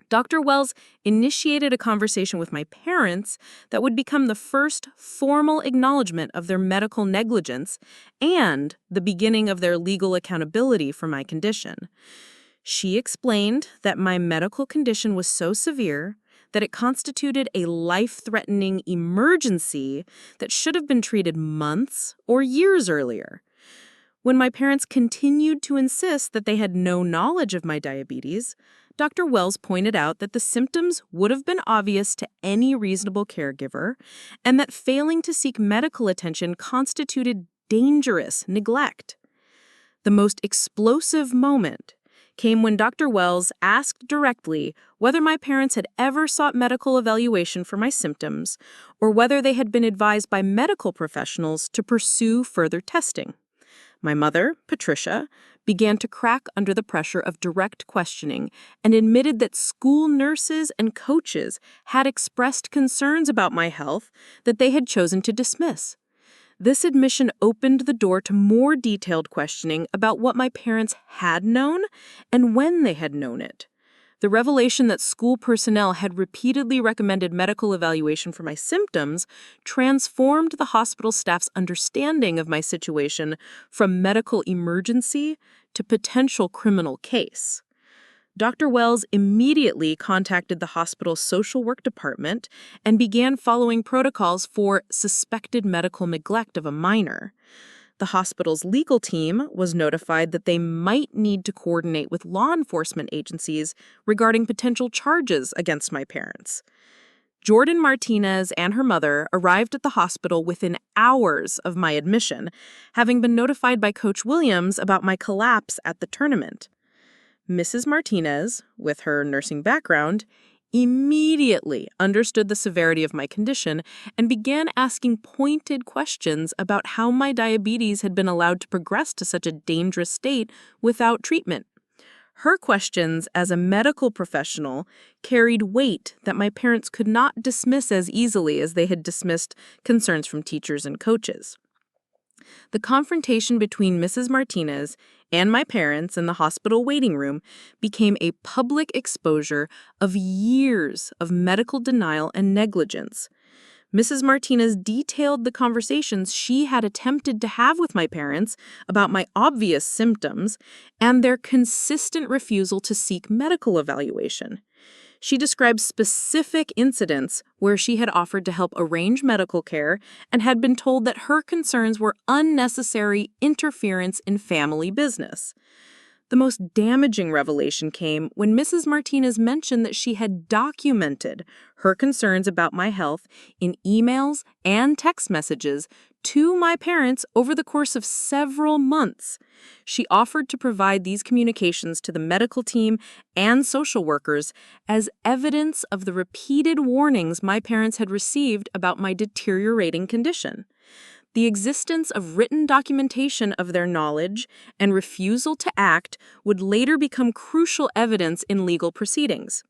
Dr. Wells initiated a conversation with my parents that would become the first formal acknowledgement of their medical negligence and the beginning of their legal accountability for my condition. She explained that my medical condition was so severe that it constituted a life-threatening emergency that should have been treated months or years earlier. When my parents continued to insist that they had no knowledge of my diabetes, Dr. Wells pointed out that the symptoms would have been obvious to any reasonable caregiver, and that failing to seek medical attention constituted dangerous neglect. The most explosive moment came when Dr. Wells asked directly whether my parents had ever sought medical evaluation for my symptoms, or whether they had been advised by medical professionals to pursue further testing. My mother, Patricia, began to crack under the pressure of direct questioning and admitted that school nurses and coaches had expressed concerns about my health that they had chosen to dismiss. This admission opened the door to more detailed questioning about what my parents had known and when they had known it. The revelation that school personnel had repeatedly recommended medical evaluation for my symptoms transformed the hospital staff's understanding of my situation from medical emergency to potential criminal case. Dr. Wells immediately contacted the hospital's social work department and began following protocols for suspected medical neglect of a minor. The hospital's legal team was notified that they might need to coordinate with law enforcement agencies regarding potential charges against my parents. Jordan Martinez and her mother arrived at the hospital within hours of my admission, having been notified by Coach Williams about my collapse at the tournament. Mrs. Martinez, with her nursing background, immediately understood the severity of my condition and began asking pointed questions about how my diabetes had been allowed to progress to such a dangerous state without treatment. Her questions as a medical professional carried weight that my parents could not dismiss as easily as they had dismissed concerns from teachers and coaches. The confrontation between Mrs. Martinez and my parents in the hospital waiting room became a public exposure of years of medical denial and negligence. Mrs. Martinez detailed the conversations she had attempted to have with my parents about my obvious symptoms and their consistent refusal to seek medical evaluation. She described specific incidents where she had offered to help arrange medical care and had been told that her concerns were unnecessary interference in family business. The most damaging revelation came when Mrs. Martinez mentioned that she had documented her concerns about my health in emails and text messages to my parents over the course of several months. She offered to provide these communications to the medical team and social workers as evidence of the repeated warnings my parents had received about my deteriorating condition. The existence of written documentation of their knowledge and refusal to act would later become crucial evidence in legal proceedings.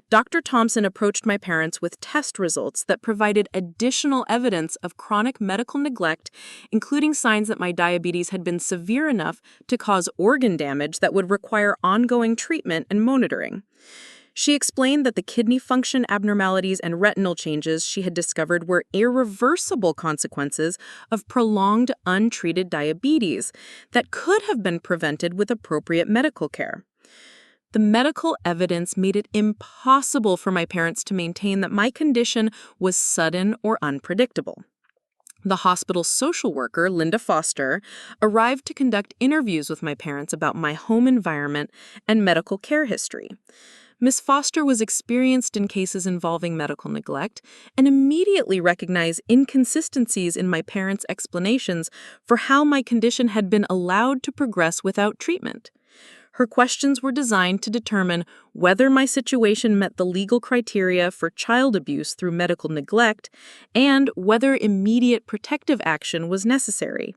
Dr. Thompson approached my parents with test results that provided additional evidence of chronic medical neglect, including signs that my diabetes had been severe enough to cause organ damage that would require ongoing treatment and monitoring. She explained that the kidney function abnormalities and retinal changes she had discovered were irreversible consequences of prolonged untreated diabetes that could have been prevented with appropriate medical care. The medical evidence made it impossible for my parents to maintain that my condition was sudden or unpredictable. The hospital's social worker, Linda Foster, arrived to conduct interviews with my parents about my home environment and medical care history. Ms. Foster was experienced in cases involving medical neglect and immediately recognized inconsistencies in my parents' explanations for how my condition had been allowed to progress without treatment. Her questions were designed to determine whether my situation met the legal criteria for child abuse through medical neglect and whether immediate protective action was necessary.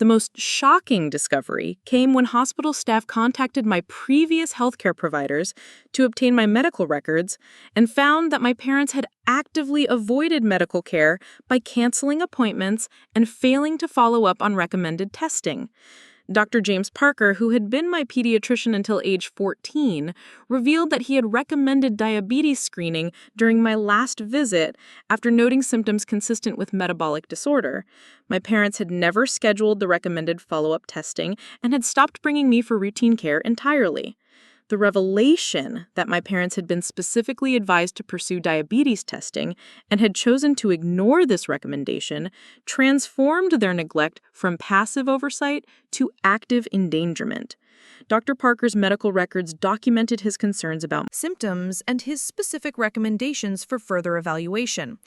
The most shocking discovery came when hospital staff contacted my previous healthcare providers to obtain my medical records and found that my parents had actively avoided medical care by canceling appointments and failing to follow up on recommended testing. Dr. James Parker, who had been my pediatrician until age 14, revealed that he had recommended diabetes screening during my last visit after noting symptoms consistent with metabolic disorder. My parents had never scheduled the recommended follow-up testing and had stopped bringing me for routine care entirely. The revelation that my parents had been specifically advised to pursue diabetes testing and had chosen to ignore this recommendation transformed their neglect from passive oversight to active endangerment. Dr. Parker's medical records documented his concerns about symptoms and his specific recommendations for further evaluation,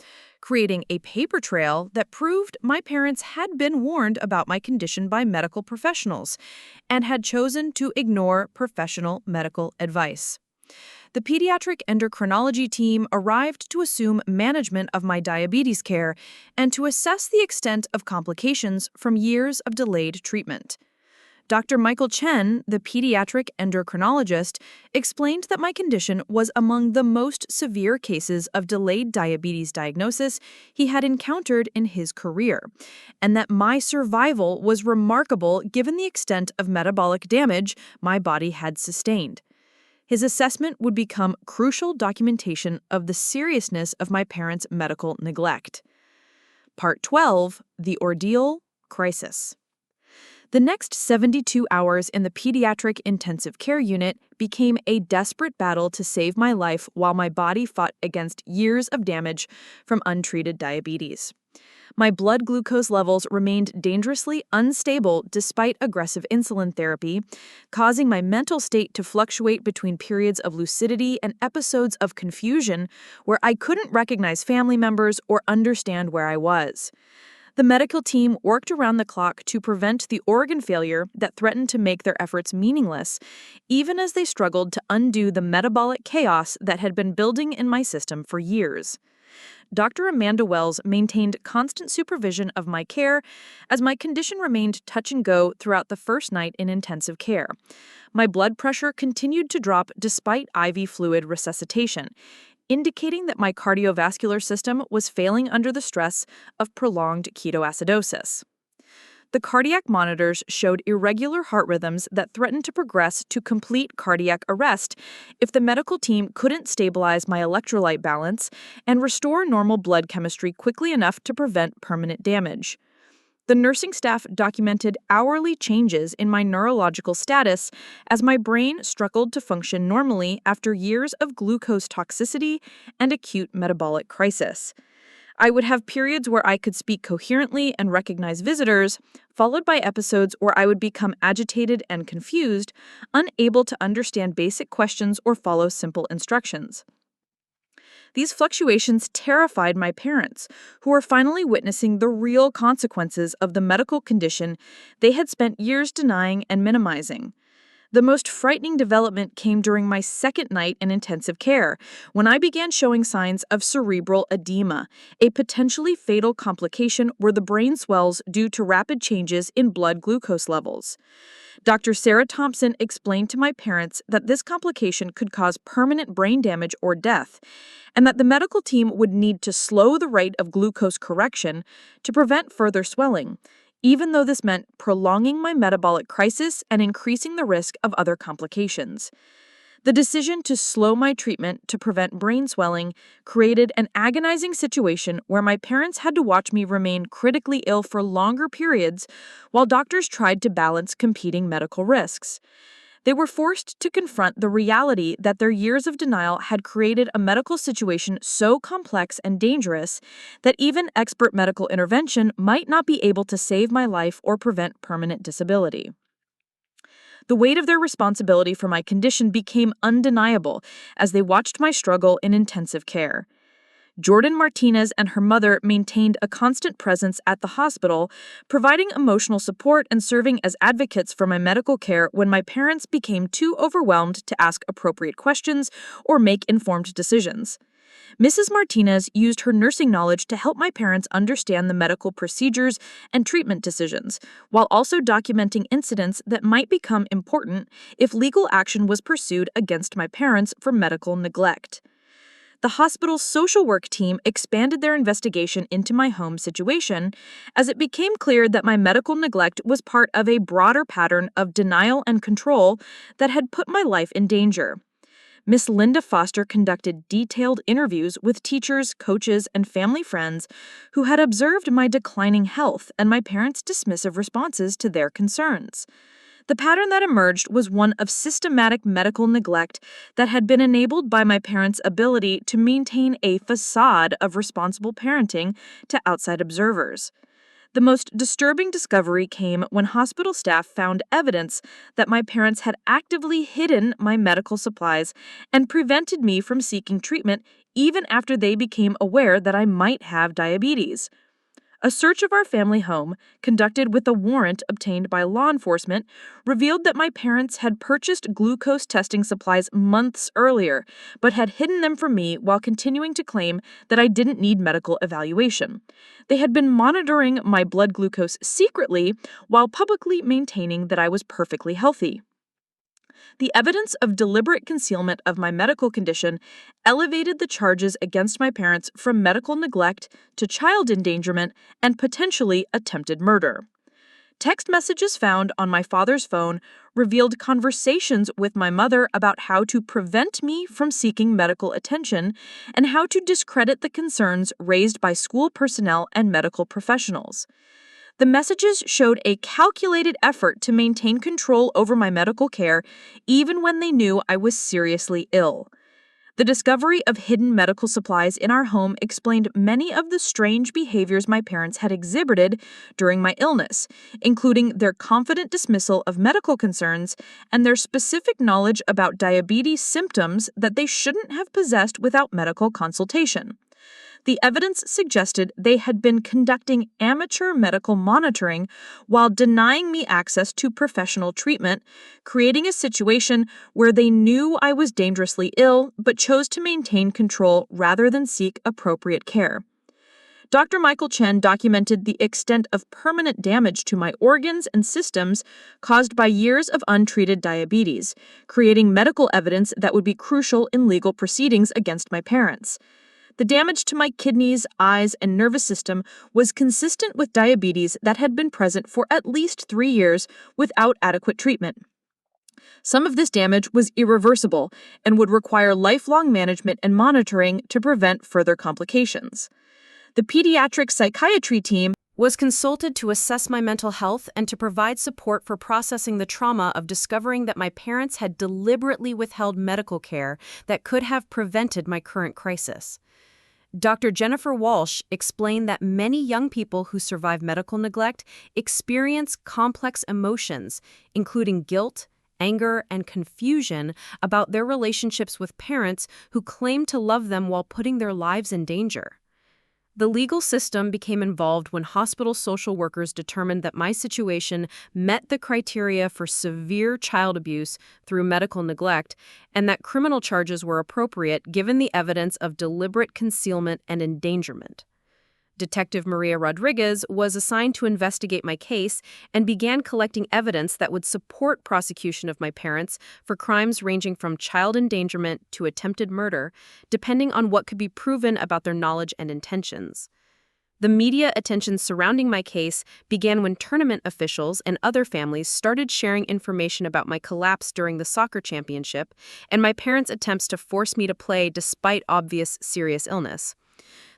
creating a paper trail that proved my parents had been warned about my condition by medical professionals and had chosen to ignore professional medical advice. The pediatric endocrinology team arrived to assume management of my diabetes care and to assess the extent of complications from years of delayed treatment. Dr. Michael Chen, the pediatric endocrinologist, explained that my condition was among the most severe cases of delayed diabetes diagnosis he had encountered in his career, and that my survival was remarkable given the extent of metabolic damage my body had sustained. His assessment would become crucial documentation of the seriousness of my parents' medical neglect. Part 12, The Ordeal Crisis. The next 72 hours in the pediatric intensive care unit became a desperate battle to save my life while my body fought against years of damage from untreated diabetes. My blood glucose levels remained dangerously unstable despite aggressive insulin therapy, causing my mental state to fluctuate between periods of lucidity and episodes of confusion where I couldn't recognize family members or understand where I was. The medical team worked around the clock to prevent the organ failure that threatened to make their efforts meaningless, even as they struggled to undo the metabolic chaos that had been building in my system for years. Dr. Amanda Wells maintained constant supervision of my care as my condition remained touch and go throughout the first night in intensive care. My blood pressure continued to drop despite IV fluid resuscitation, indicating that my cardiovascular system was failing under the stress of prolonged ketoacidosis. The cardiac monitors showed irregular heart rhythms that threatened to progress to complete cardiac arrest if the medical team couldn't stabilize my electrolyte balance and restore normal blood chemistry quickly enough to prevent permanent damage. The nursing staff documented hourly changes in my neurological status as my brain struggled to function normally after years of glucose toxicity and acute metabolic crisis. I would have periods where I could speak coherently and recognize visitors, followed by episodes where I would become agitated and confused, unable to understand basic questions or follow simple instructions. These fluctuations terrified my parents, who were finally witnessing the real consequences of the medical condition they had spent years denying and minimizing. The most frightening development came during my second night in intensive care, when I began showing signs of cerebral edema, a potentially fatal complication where the brain swells due to rapid changes in blood glucose levels. Dr. Sarah Thompson explained to my parents that this complication could cause permanent brain damage or death, and that the medical team would need to slow the rate of glucose correction to prevent further swelling, even though this meant prolonging my metabolic crisis and increasing the risk of other complications. The decision to slow my treatment to prevent brain swelling created an agonizing situation where my parents had to watch me remain critically ill for longer periods while doctors tried to balance competing medical risks. They were forced to confront the reality that their years of denial had created a medical situation so complex and dangerous that even expert medical intervention might not be able to save my life or prevent permanent disability. The weight of their responsibility for my condition became undeniable as they watched my struggle in intensive care. Jordan Martinez and her mother maintained a constant presence at the hospital, providing emotional support and serving as advocates for my medical care when my parents became too overwhelmed to ask appropriate questions or make informed decisions. Mrs. Martinez used her nursing knowledge to help my parents understand the medical procedures and treatment decisions, while also documenting incidents that might become important if legal action was pursued against my parents for medical neglect. The hospital's social work team expanded their investigation into my home situation as it became clear that my medical neglect was part of a broader pattern of denial and control that had put my life in danger. Miss Linda Foster conducted detailed interviews with teachers, coaches, and family friends who had observed my declining health and my parents' dismissive responses to their concerns. The pattern that emerged was one of systematic medical neglect that had been enabled by my parents' ability to maintain a facade of responsible parenting to outside observers. The most disturbing discovery came when hospital staff found evidence that my parents had actively hidden my medical supplies and prevented me from seeking treatment even after they became aware that I might have diabetes. A search of our family home, conducted with a warrant obtained by law enforcement, revealed that my parents had purchased glucose testing supplies months earlier, but had hidden them from me while continuing to claim that I didn't need medical evaluation. They had been monitoring my blood glucose secretly while publicly maintaining that I was perfectly healthy. The evidence of deliberate concealment of my medical condition elevated the charges against my parents from medical neglect to child endangerment and potentially attempted murder. Text messages found on my father's phone revealed conversations with my mother about how to prevent me from seeking medical attention and how to discredit the concerns raised by school personnel and medical professionals. The messages showed a calculated effort to maintain control over my medical care, even when they knew I was seriously ill. The discovery of hidden medical supplies in our home explained many of the strange behaviors my parents had exhibited during my illness, including their confident dismissal of medical concerns and their specific knowledge about diabetes symptoms that they shouldn't have possessed without medical consultation. The evidence suggested they had been conducting amateur medical monitoring while denying me access to professional treatment, creating a situation where they knew I was dangerously ill but chose to maintain control rather than seek appropriate care. Dr. Michael Chen documented the extent of permanent damage to my organs and systems caused by years of untreated diabetes, creating medical evidence that would be crucial in legal proceedings against my parents. The damage to my kidneys, eyes, and nervous system was consistent with diabetes that had been present for at least 3 years without adequate treatment. Some of this damage was irreversible and would require lifelong management and monitoring to prevent further complications. The pediatric psychiatry team Was consulted to assess my mental health and to provide support for processing the trauma of discovering that my parents had deliberately withheld medical care that could have prevented my current crisis. Dr. Jennifer Walsh explained that many young people who survive medical neglect experience complex emotions, including guilt, anger, and confusion about their relationships with parents who claim to love them while putting their lives in danger. The legal system became involved when hospital social workers determined that my situation met the criteria for severe child abuse through medical neglect and that criminal charges were appropriate given the evidence of deliberate concealment and endangerment. Detective Maria Rodriguez was assigned to investigate my case and began collecting evidence that would support prosecution of my parents for crimes ranging from child endangerment to attempted murder, depending on what could be proven about their knowledge and intentions. The media attention surrounding my case began when tournament officials and other families started sharing information about my collapse during the soccer championship and my parents' attempts to force me to play despite obvious serious illness.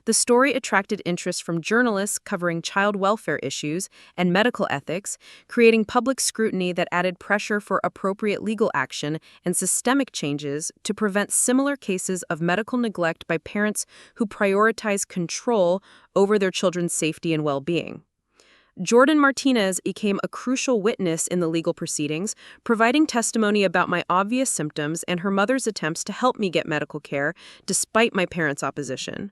The story attracted interest from journalists covering child welfare issues and medical ethics, creating public scrutiny that added pressure for appropriate legal action and systemic changes to prevent similar cases of medical neglect by parents who prioritize control over their children's safety and well-being. Jordan Martinez became a crucial witness in the legal proceedings, providing testimony about my obvious symptoms and her mother's attempts to help me get medical care despite my parents' opposition.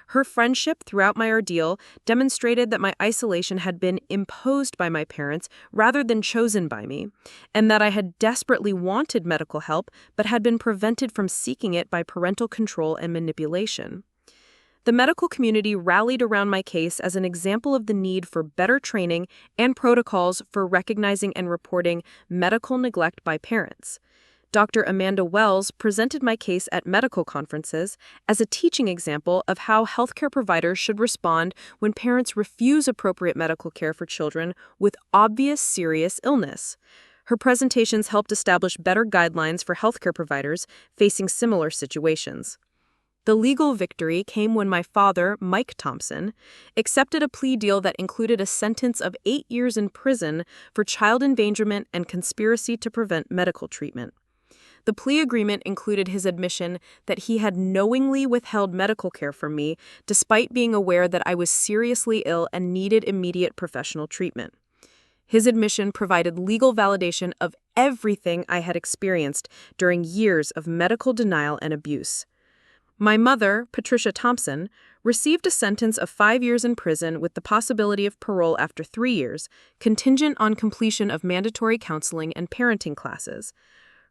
Her friendship throughout my ordeal demonstrated that my isolation had been imposed by my parents rather than chosen by me, and that I had desperately wanted medical help but had been prevented from seeking it by parental control and manipulation. The medical community rallied around my case as an example of the need for better training and protocols for recognizing and reporting medical neglect by parents. Dr. Amanda Wells presented my case at medical conferences as a teaching example of how healthcare providers should respond when parents refuse appropriate medical care for children with obvious serious illness. Her presentations helped establish better guidelines for healthcare providers facing similar situations. The legal victory came when my father, Mike Thompson, accepted a plea deal that included a sentence of 8 years in prison for child endangerment and conspiracy to prevent medical treatment. The plea agreement included his admission that he had knowingly withheld medical care from me despite being aware that I was seriously ill and needed immediate professional treatment. His admission provided legal validation of everything I had experienced during years of medical denial and abuse. My mother, Patricia Thompson, received a sentence of 5 years in prison with the possibility of parole after 3 years, contingent on completion of mandatory counseling and parenting classes.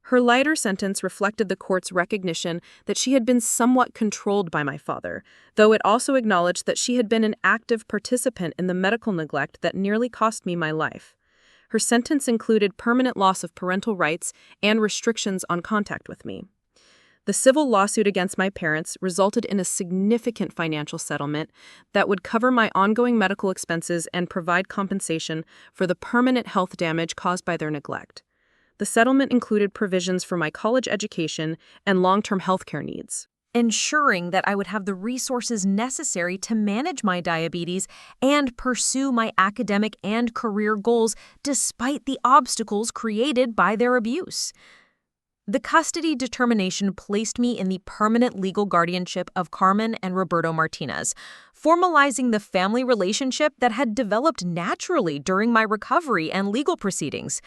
Her lighter sentence reflected the court's recognition that she had been somewhat controlled by my father, though it also acknowledged that she had been an active participant in the medical neglect that nearly cost me my life. Her sentence included permanent loss of parental rights and restrictions on contact with me. The civil lawsuit against my parents resulted in a significant financial settlement that would cover my ongoing medical expenses and provide compensation for the permanent health damage caused by their neglect. The settlement included provisions for my college education and long-term health care needs, ensuring that I would have the resources necessary to manage my diabetes and pursue my academic and career goals despite the obstacles created by their abuse. The custody determination placed me in the permanent legal guardianship of Carmen and Roberto Martinez, formalizing the family relationship that had developed naturally during my recovery and legal proceedings.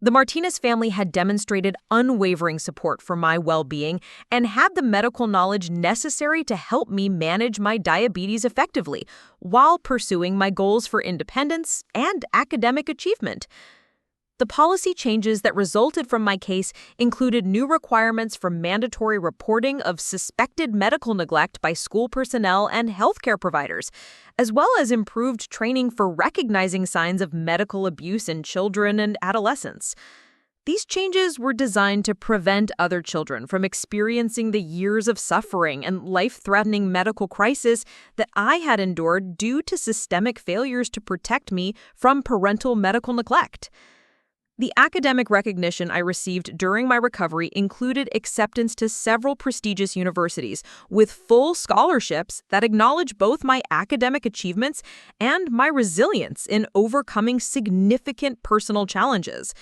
The Martinez family had demonstrated unwavering support for my well-being and had the medical knowledge necessary to help me manage my diabetes effectively while pursuing my goals for independence and academic achievement. The policy changes that resulted from my case included new requirements for mandatory reporting of suspected medical neglect by school personnel and healthcare providers, as well as improved training for recognizing signs of medical abuse in children and adolescents. These changes were designed to prevent other children from experiencing the years of suffering and life-threatening medical crisis that I had endured due to systemic failures to protect me from parental medical neglect. The academic recognition I received during my recovery included acceptance to several prestigious universities with full scholarships that acknowledge both my academic achievements and my resilience in overcoming significant personal challenges.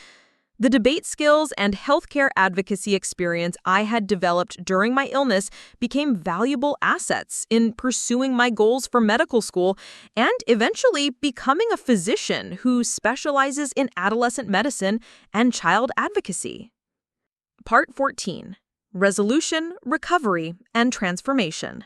The debate skills and healthcare advocacy experience I had developed during my illness became valuable assets in pursuing my goals for medical school and eventually becoming a physician who specializes in adolescent medicine and child advocacy. Part 14. Resolution, Recovery, and Transformation.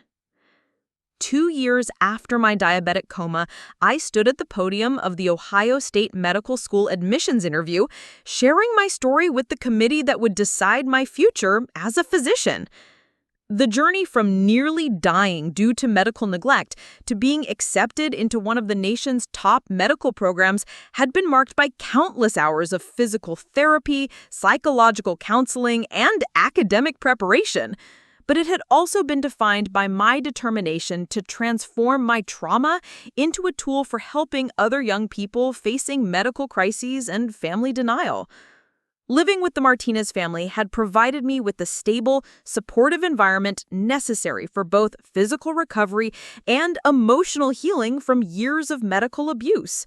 2 years after my diabetic coma, I stood at the podium of the Ohio State Medical School admissions interview, sharing my story with the committee that would decide my future as a physician. The journey from nearly dying due to medical neglect to being accepted into one of the nation's top medical programs had been marked by countless hours of physical therapy, psychological counseling, and academic preparation. But it had also been defined by my determination to transform my trauma into a tool for helping other young people facing medical crises and family denial. Living with the Martinez family had provided me with the stable, supportive environment necessary for both physical recovery and emotional healing from years of medical abuse.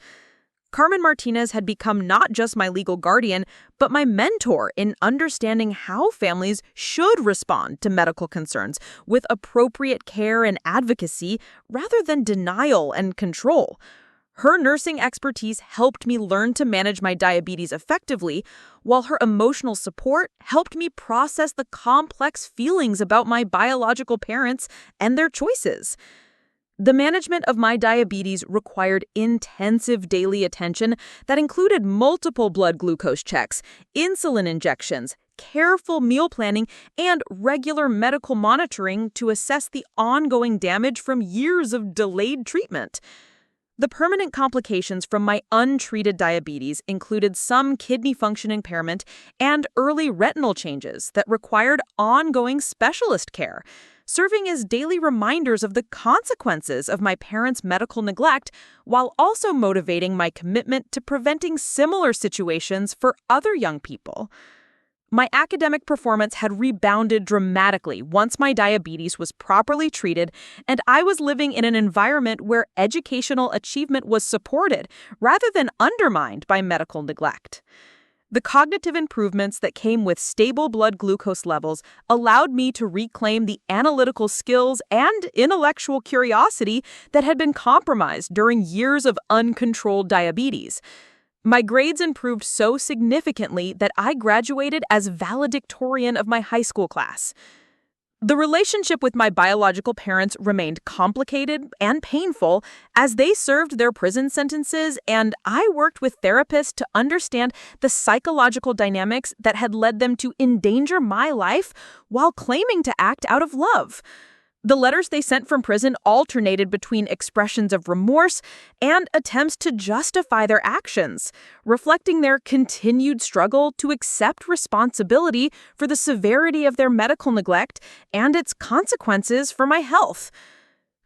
Carmen Martinez had become not just my legal guardian, but my mentor in understanding how families should respond to medical concerns with appropriate care and advocacy rather than denial and control. Her nursing expertise helped me learn to manage my diabetes effectively, while her emotional support helped me process the complex feelings about my biological parents and their choices. The management of my diabetes required intensive daily attention that included multiple blood glucose checks, insulin injections, careful meal planning, and regular medical monitoring to assess the ongoing damage from years of delayed treatment. The permanent complications from my untreated diabetes included some kidney function impairment and early retinal changes that required ongoing specialist care, serving as daily reminders of the consequences of my parents' medical neglect while also motivating my commitment to preventing similar situations for other young people. My academic performance had rebounded dramatically once my diabetes was properly treated, and I was living in an environment where educational achievement was supported rather than undermined by medical neglect. The cognitive improvements that came with stable blood glucose levels allowed me to reclaim the analytical skills and intellectual curiosity that had been compromised during years of uncontrolled diabetes. My grades improved so significantly that I graduated as valedictorian of my high school class. The relationship with my biological parents remained complicated and painful as they served their prison sentences, and I worked with therapists to understand the psychological dynamics that had led them to endanger my life while claiming to act out of love. The letters they sent from prison alternated between expressions of remorse and attempts to justify their actions, reflecting their continued struggle to accept responsibility for the severity of their medical neglect and its consequences for my health.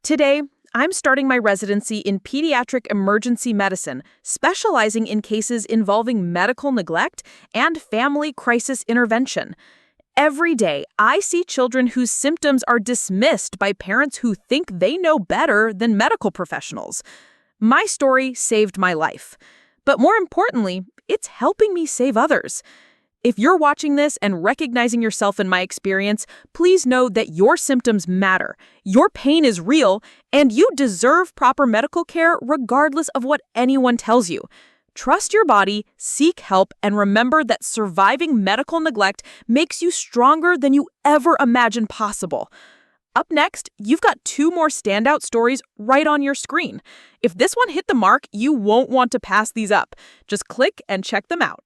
Today, I'm starting my residency in pediatric emergency medicine, specializing in cases involving medical neglect and family crisis intervention. Every day, I see children whose symptoms are dismissed by parents who think they know better than medical professionals. My story saved my life. But more importantly, it's helping me save others. If you're watching this and recognizing yourself in my experience, please know that your symptoms matter. Your pain is real, and you deserve proper medical care regardless of what anyone tells you. Trust your body, seek help, and remember that surviving medical neglect makes you stronger than you ever imagined possible. Up next, you've got 2 more standout stories right on your screen. If this one hit the mark, you won't want to pass these up. Just click and check them out.